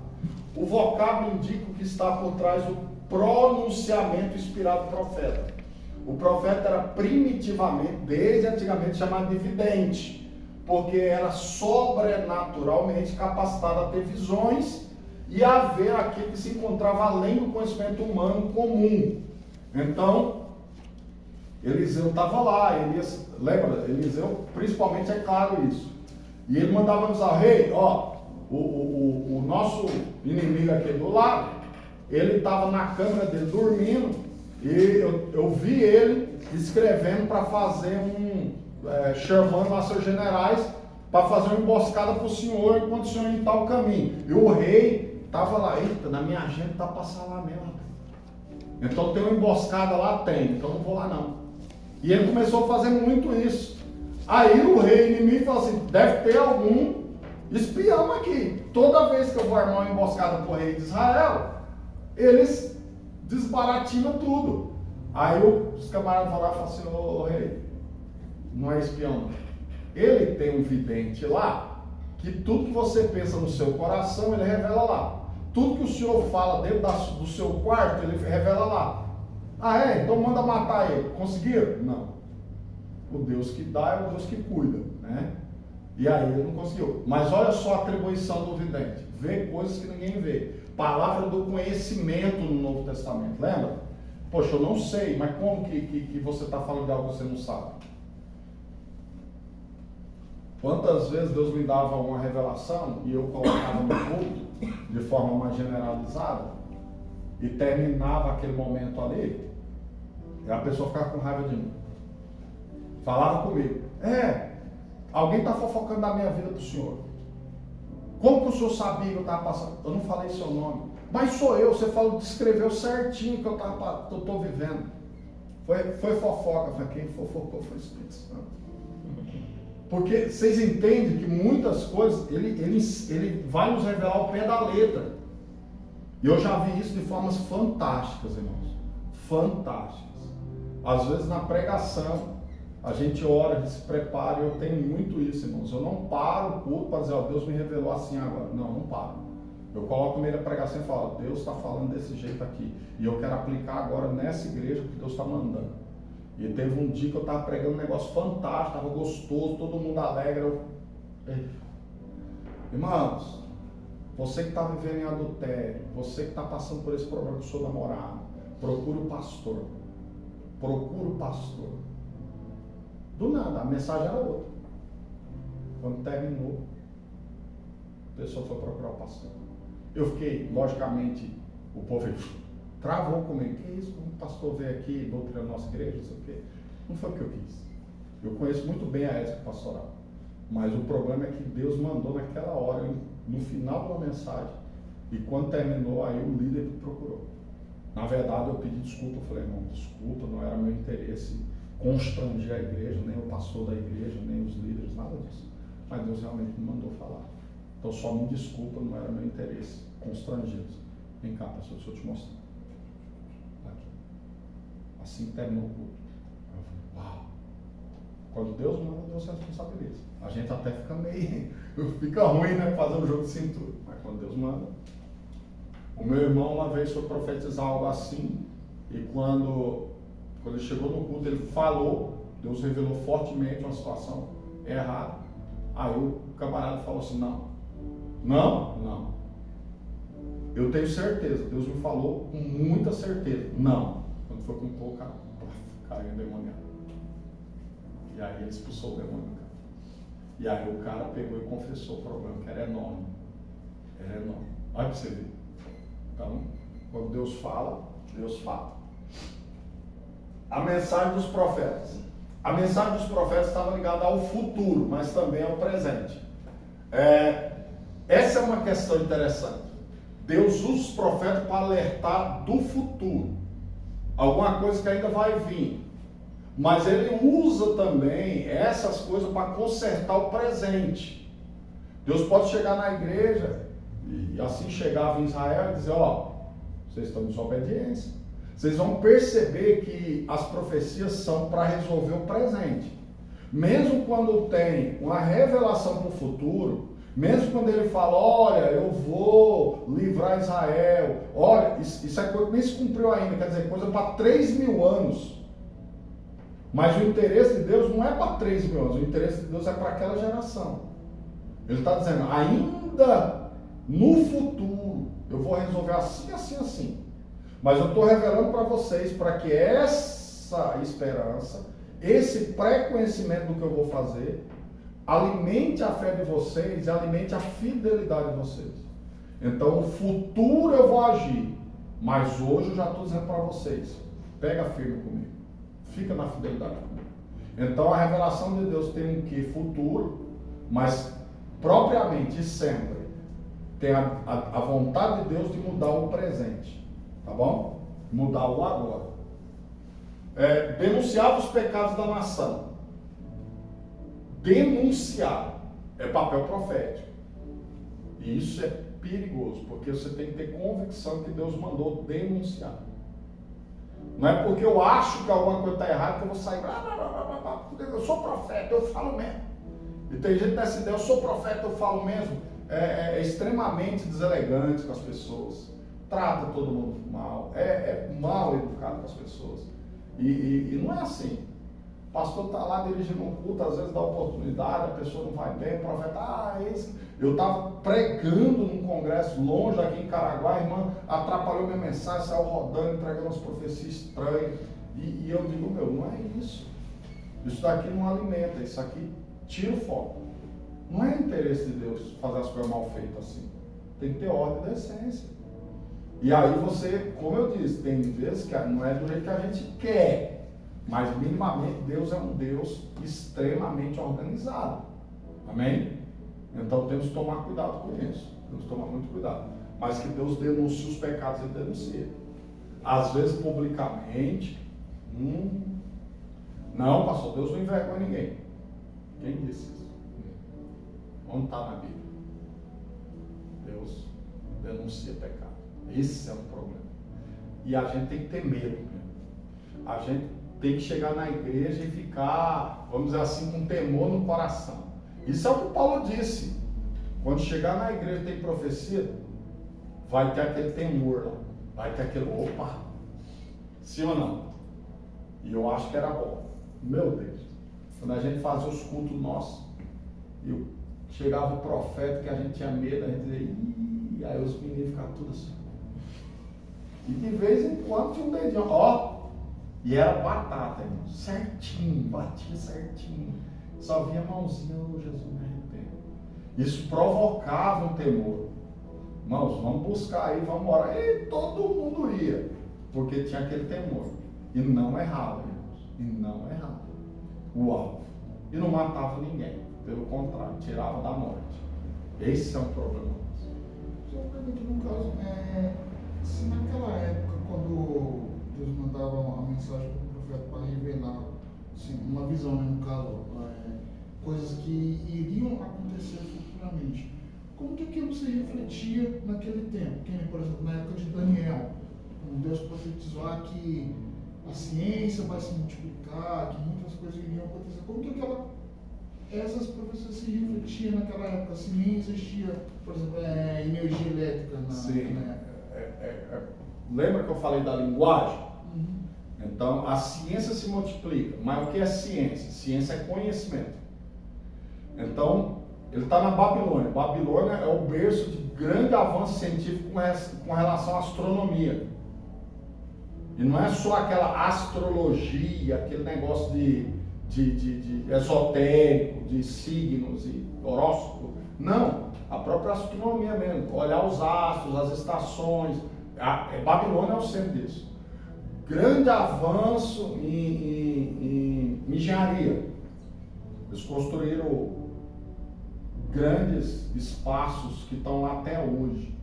O vocábulo indica o que está por trás do pronunciamento inspirado do profeta. O profeta era primitivamente, desde antigamente, chamado de vidente, porque era sobrenaturalmente capacitado a ter visões e a ver aquilo que se encontrava além do conhecimento humano comum. Então, Eliseu estava lá, lembra? Eliseu, principalmente, é claro isso. E ele mandava avisar, rei, o nosso inimigo aqui do lado, ele estava na câmera dele dormindo, e eu vi ele escrevendo para fazer chamando lá seus generais, para fazer uma emboscada para o senhor, enquanto o senhor ia em tal caminho. E o rei estava lá, eita, na minha agenda está passar lá mesmo. Então tem uma emboscada lá? Tem, então não vou lá não. E ele começou a fazer muito isso. Aí o rei inimigo falou assim, deve ter algum espião aqui. Toda vez que eu vou armar uma emboscada para o rei de Israel, eles desbaratinam tudo. Aí os camaradas vão lá e falam assim, ô rei, não é espião. Ele tem um vidente lá, que tudo que você pensa no seu coração, ele revela lá. Tudo que o senhor fala dentro do seu quarto, ele revela lá. Ah é? Então manda matar ele. Conseguiram? Não. O Deus que dá é o Deus que cuida, né? E aí ele não conseguiu. Mas olha só a atribuição do vidente. Vê coisas que ninguém vê. Palavra do conhecimento no Novo Testamento. Lembra? Poxa, eu não sei, mas como que você está falando de algo que você não sabe? Quantas vezes Deus me dava uma revelação e eu colocava no culto de forma mais generalizada e terminava aquele momento ali e a pessoa ficava com raiva de mim. Falava comigo, alguém está fofocando da minha vida para o senhor. Como que o senhor sabia que eu estava passando? Eu não falei seu nome, mas sou eu, você falou, descreveu certinho que eu estou vivendo. Foi fofoca, foi quem fofocou, foi o Espírito Santo. Porque vocês entendem que muitas coisas, ele vai nos revelar o pé da letra. E eu já vi isso de formas fantásticas, irmãos. Fantásticas. Às vezes na pregação, a gente ora, a gente se prepara, e eu tenho muito isso, irmãos. Eu não paro o culto para dizer, ó, Deus me revelou assim agora. Não paro. Eu coloco no meio da pregação e falo, Deus está falando desse jeito aqui. E eu quero aplicar agora nessa igreja o que Deus está mandando. E teve um dia que eu estava pregando um negócio fantástico, estava gostoso, todo mundo alegre. Irmãos, você que está vivendo em adultério, você que está passando por esse problema com o seu namorado, procure o pastor. Procure o pastor. Do nada, a mensagem era outra. Quando terminou, a pessoa foi procurar o pastor. Eu fiquei, logicamente, o povo travou comigo. Que isso? O pastor veio aqui, doutrinar a nossa igreja, não sei o quê. Não foi o que eu quis. Eu conheço muito bem a ética pastoral. Mas o problema é que Deus mandou naquela hora, no final de uma mensagem, e quando terminou, aí o líder me procurou. Na verdade, eu pedi desculpa. Eu falei, irmão, desculpa, não era meu interesse constranger a igreja, nem o pastor da igreja, nem os líderes, nada disso. Mas Deus realmente me mandou falar. Então só me desculpa, não era meu interesse constrangê-los. Vem cá, pastor, deixa eu te mostrar. Aqui. Assim terminou o culto. Eu falei, uau! Quando Deus manda, Deus se responsabiliza. A gente até fica meio... fica ruim, né? Fazer um jogo de cintura. Mas quando Deus manda... O meu irmão uma vez foi profetizar algo assim. E quando ele chegou no culto, ele falou. Deus revelou fortemente uma situação errada. Aí o camarada falou assim, não. Eu tenho certeza. Deus me falou com muita certeza. Não. Quando foi com o cara ia endemoniado. E aí ele expulsou o demônio, cara. E aí o cara pegou e confessou o problema, que era enorme. Era enorme. Olha pra você ver. Então, quando Deus fala, Deus fala. A mensagem dos profetas. A mensagem dos profetas estava ligada ao futuro, mas também ao presente. Essa é uma questão interessante. Deus usa os profetas para alertar do futuro. Alguma coisa que ainda vai vir. Mas ele usa também essas coisas para consertar o presente. Deus pode chegar na igreja, e assim chegava em Israel e dizer, vocês estão em desobediência. Vocês vão perceber que as profecias são para resolver o presente. Mesmo quando tem uma revelação para o futuro, mesmo quando ele fala, olha, eu vou livrar Israel, olha, isso é coisa que nem se cumpriu ainda, quer dizer, coisa para 3.000 anos. Mas o interesse de Deus não é para 3.000 anos, o interesse de Deus é para aquela geração. Ele está dizendo, ainda no futuro, eu vou resolver assim, assim, assim. Mas eu estou revelando para vocês, para que essa esperança, esse pré-conhecimento do que eu vou fazer, alimente a fé de vocês e alimente a fidelidade de vocês. Então, o futuro eu vou agir, mas hoje eu já estou dizendo para vocês, pega firme comigo, fica na fidelidade comigo. Então, a revelação de Deus tem um quê? Futuro, mas propriamente e sempre tem a vontade de Deus de mudar o presente, tá bom? Mudar o agora. Denunciar os pecados da nação. Denunciar é papel profético. E isso é perigoso, porque você tem que ter convicção que Deus mandou denunciar. Não é porque eu acho que alguma coisa está errada que eu vou sair. Eu sou profeta, eu falo mesmo. E tem gente nessa ideia, eu sou profeta, eu falo mesmo. É extremamente deselegante com as pessoas. Trata todo mundo mal. É mal educado com as pessoas. E não é assim. O pastor está lá dirigindo um culto, às vezes dá oportunidade, a pessoa não vai bem, o profeta, eu estava pregando num congresso longe aqui em Caraguá, a irmã atrapalhou minha mensagem, saiu rodando, entregando umas profecias estranhas. E eu digo, não é isso. Isso daqui não alimenta, isso aqui tira o foco. Não é interesse de Deus fazer as coisas mal feitas assim. Tem que ter ordem da essência. E aí você, como eu disse, tem vezes que não é do jeito que a gente quer, mas minimamente Deus é um Deus extremamente organizado. Amém? Então temos que tomar cuidado com isso. Temos que tomar muito cuidado. Mas que Deus denuncie os pecados, Ele denuncia. Às vezes publicamente, não, pastor, Deus não envergonha ninguém. Quem disse isso? Onde está na Bíblia? Deus denuncia pecado. Esse é um problema. E a gente tem que ter medo mesmo. A gente tem que chegar na igreja e ficar, vamos dizer assim, com temor no coração. Isso é o que Paulo disse. Quando chegar na igreja e tem profecia, vai ter aquele temor lá. Vai ter aquele, opa, sim ou não? E eu acho que era bom. Meu Deus. Quando a gente fazia os cultos nossos, chegava o profeta que a gente tinha medo, a gente dizia, aí os meninos ficavam tudo assim. E de vez em quando tinha um dedinho, e era batata, irmão, certinho, batia certinho. Só via a mãozinha, Jesus me arrependo. Isso provocava um temor. Irmãos, vamos buscar aí, vamos orar. E todo mundo ia, porque tinha aquele temor. E não errava, irmãos, e não errava. O alvo. E não matava ninguém. Pelo contrário, tirava da morte. Esse é um problema. Só uma pergunta, no caso, se naquela época, quando Deus mandava uma mensagem para o profeta para revelar, assim, uma visão, no caso, coisas que iriam acontecer futuramente, como que aquilo se refletia naquele tempo? Que nem, por exemplo, na época de Daniel, Deus profetizou que a ciência vai se multiplicar, que muitas coisas iriam acontecer. Como que essas profecias se refletiam naquela época? Se nem existia, por exemplo, energia elétrica Sim. Lembra que eu falei da linguagem? Uhum. Então, a ciência se multiplica. Mas o que é ciência? Ciência é conhecimento. Então, ele está na Babilônia. Babilônia é o berço de grande avanço científico com relação à astronomia. E não é só aquela astrologia, aquele negócio de esotérico, de signos e horóscopo. Não, a própria astronomia mesmo. Olhar os astros, as estações. Babilônia é o centro disso. Grande avanço em engenharia. Eles construíram grandes espaços que estão lá até hoje.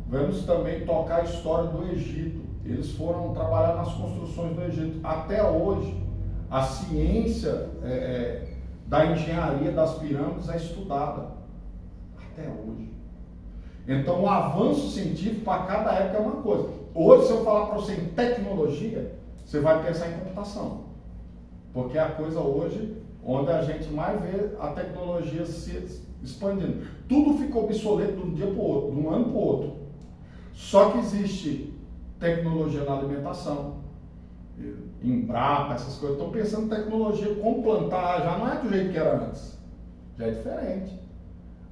Vamos também tocar a história do Egito. Eles foram trabalhar nas construções do Egito. Até hoje, a ciência da engenharia das pirâmides é estudada. Até hoje. Então, o avanço científico para cada época é uma coisa. Hoje, se eu falar para você em tecnologia, você vai pensar em computação. Porque é a coisa hoje onde a gente mais vê a tecnologia se expandindo. Tudo ficou obsoleto de um dia para o outro, de um ano para o outro. Só que existe tecnologia na alimentação, Embrapa, essas coisas. Estão pensando em tecnologia, como plantar, já não é do jeito que era antes. Já é diferente.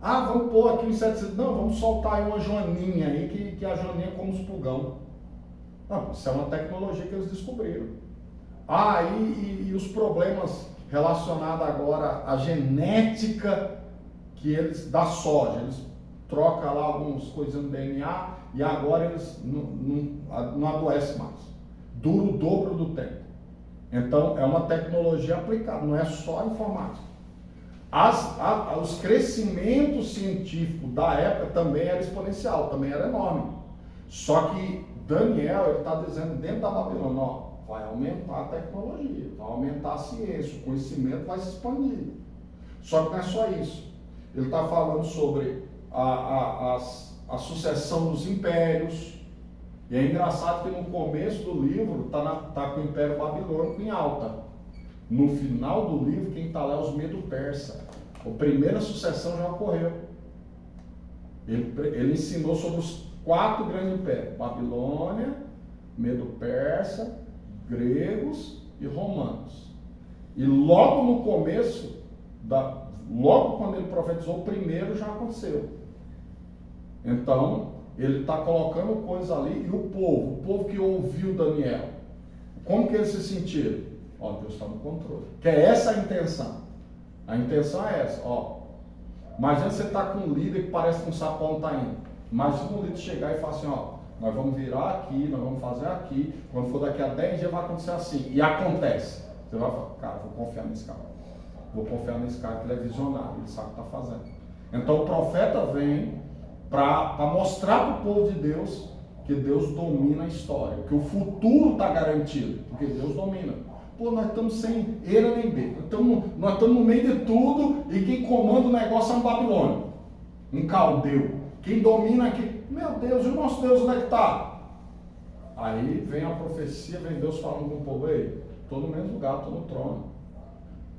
Vamos pôr aqui um inseticida. Não, vamos soltar aí uma joaninha aí, que a joaninha come os pulgão. Não, isso é uma tecnologia que eles descobriram. E os problemas relacionada agora à genética da soja. Eles trocam lá algumas coisas no DNA e agora eles não adoecem mais. Dura o dobro do tempo. Então, é uma tecnologia aplicada, não é só informática. Os crescimentos científicos da época também era exponencial, também era enorme. Só que Daniel está dizendo dentro da Babilônia, ó, vai aumentar a tecnologia, vai aumentar a ciência, o conhecimento vai se expandir. Só que não é só isso. Ele está falando sobre a sucessão dos impérios. E é engraçado que no começo do livro está com o Império Babilônico em alta. No final do livro, quem está lá é os Medo-Persa. A primeira sucessão já ocorreu. Ele ensinou sobre os 4 grandes impérios: Babilônia, Medo-Persa, gregos e romanos. E logo no começo, logo quando ele profetizou, o primeiro já aconteceu. Então, ele está colocando coisas ali, e o povo que ouviu Daniel, como que eles se sentiram? Ó, Deus está no controle. Que é essa a intenção. A intenção é essa, ó. Imagina você estar com um líder que parece que um sapão está indo. Imagina um líder chegar e falar assim, ó, nós vamos virar aqui, nós vamos fazer aqui, quando for daqui a 10 dias vai acontecer assim. E acontece. Você vai falar, cara, vou confiar nesse cara. Vou confiar nesse cara que ele é visionário, ele sabe o que está fazendo. Então o profeta vem para mostrar para o povo de Deus que Deus domina a história, que o futuro está garantido, porque Deus domina. Pô, nós estamos sem eira nem B, nós estamos no meio de tudo e quem comanda o negócio é um babilônio, um caldeu. Quem domina aqui, meu Deus, e o nosso Deus onde é que está? Aí vem a profecia, vem Deus falando com o povo, ei, estou no mesmo lugar, estou no trono.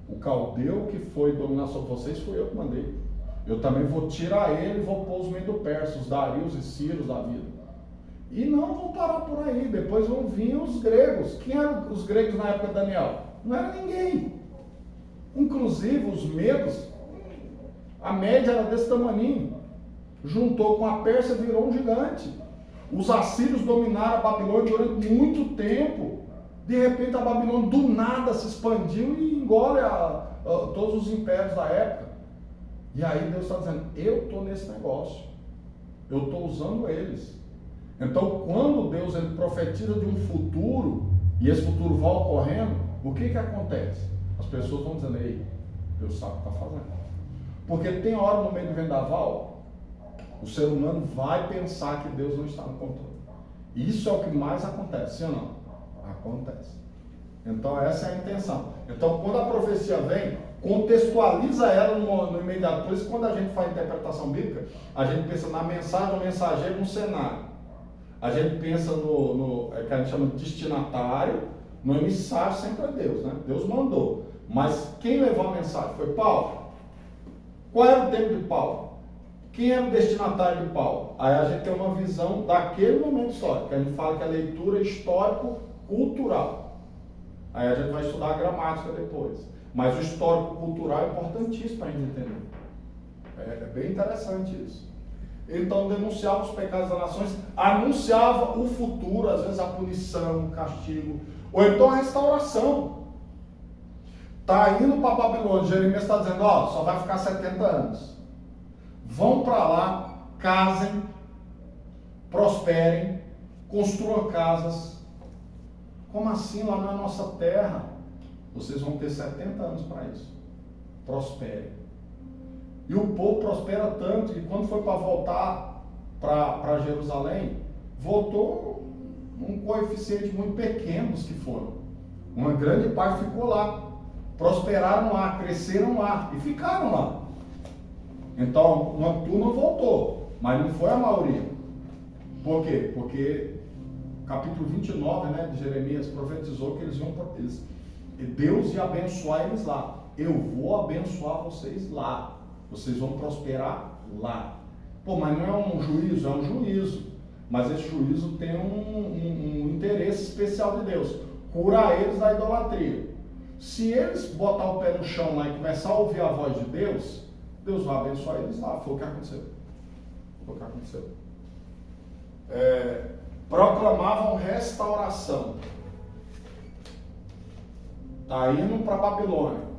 O caldeu que foi dominar sobre vocês, fui eu que mandei. Eu também vou tirar ele e vou pôr os Medo-Persas, os Darius e Círios da vida. E não vão parar por aí, depois vão vir os gregos. Quem eram os gregos na época de Daniel? Não era ninguém. Inclusive os medos, a média era desse tamaninho. Juntou com a Pérsia, virou um gigante. Os assírios dominaram a Babilônia durante muito tempo. De repente a Babilônia do nada se expandiu e engole todos os impérios da época. E aí Deus está dizendo, eu estou nesse negócio. Eu estou usando eles. Então, quando Deus ele profetiza de um futuro, e esse futuro vai ocorrendo, o que acontece? As pessoas vão dizendo, ei, Deus sabe o que está fazendo. Porque tem hora no meio do vendaval, o ser humano vai pensar que Deus não está no controle. Isso é o que mais acontece, sim ou não? Acontece. Então, essa é a intenção. Então, quando a profecia vem, contextualiza ela no imediato. Por isso, quando a gente faz interpretação bíblica, a gente pensa na mensagem do mensageiro no cenário. A gente pensa no que a gente chama de destinatário, no emissário sempre é Deus, né? Deus mandou. Mas quem levou a mensagem foi Paulo. Qual era o tempo de Paulo? Quem era o destinatário de Paulo? Aí a gente tem uma visão daquele momento histórico, que a gente fala que é a leitura histórico-cultural. Aí a gente vai estudar a gramática depois. Mas o histórico-cultural é importantíssimo para a gente entender. É bem interessante isso. Então denunciava os pecados das nações, anunciava o futuro, às vezes a punição, o castigo, ou então a restauração. Está indo para a Babilônia, Jeremias está dizendo, ó, só vai ficar 70 anos. Vão para lá, casem, prosperem, construam casas. Como assim lá na nossa terra? Vocês vão ter 70 anos para isso. Prosperem. E o povo prospera tanto que quando foi para voltar para Jerusalém, voltou um coeficiente muito pequeno dos que foram. Uma grande parte ficou lá. Prosperaram lá, cresceram lá e ficaram lá. Então, uma turma voltou, mas não foi a maioria. Por quê? Porque capítulo 29, né, de Jeremias profetizou que Deus ia abençoar eles lá. Eu vou abençoar vocês lá. Vocês vão prosperar lá. Pô, mas não é um juízo? É um juízo. Mas esse juízo tem um interesse especial de Deus. Curar eles da idolatria. Se eles botar o pé no chão lá e começar a ouvir a voz de Deus, Deus vai abençoar eles lá. Foi o que aconteceu. Foi o que aconteceu. Proclamavam restauração. Está indo para a Babilônia.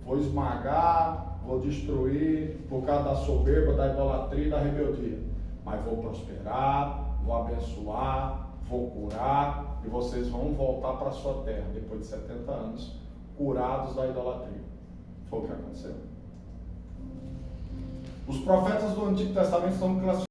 vou esmagar, vou destruir por causa da soberba, da idolatria e da rebeldia. Mas vou prosperar, vou abençoar, vou curar, e vocês vão voltar para a sua terra depois de 70 anos, curados da idolatria. Foi o que aconteceu. Os profetas do Antigo Testamento estão classificados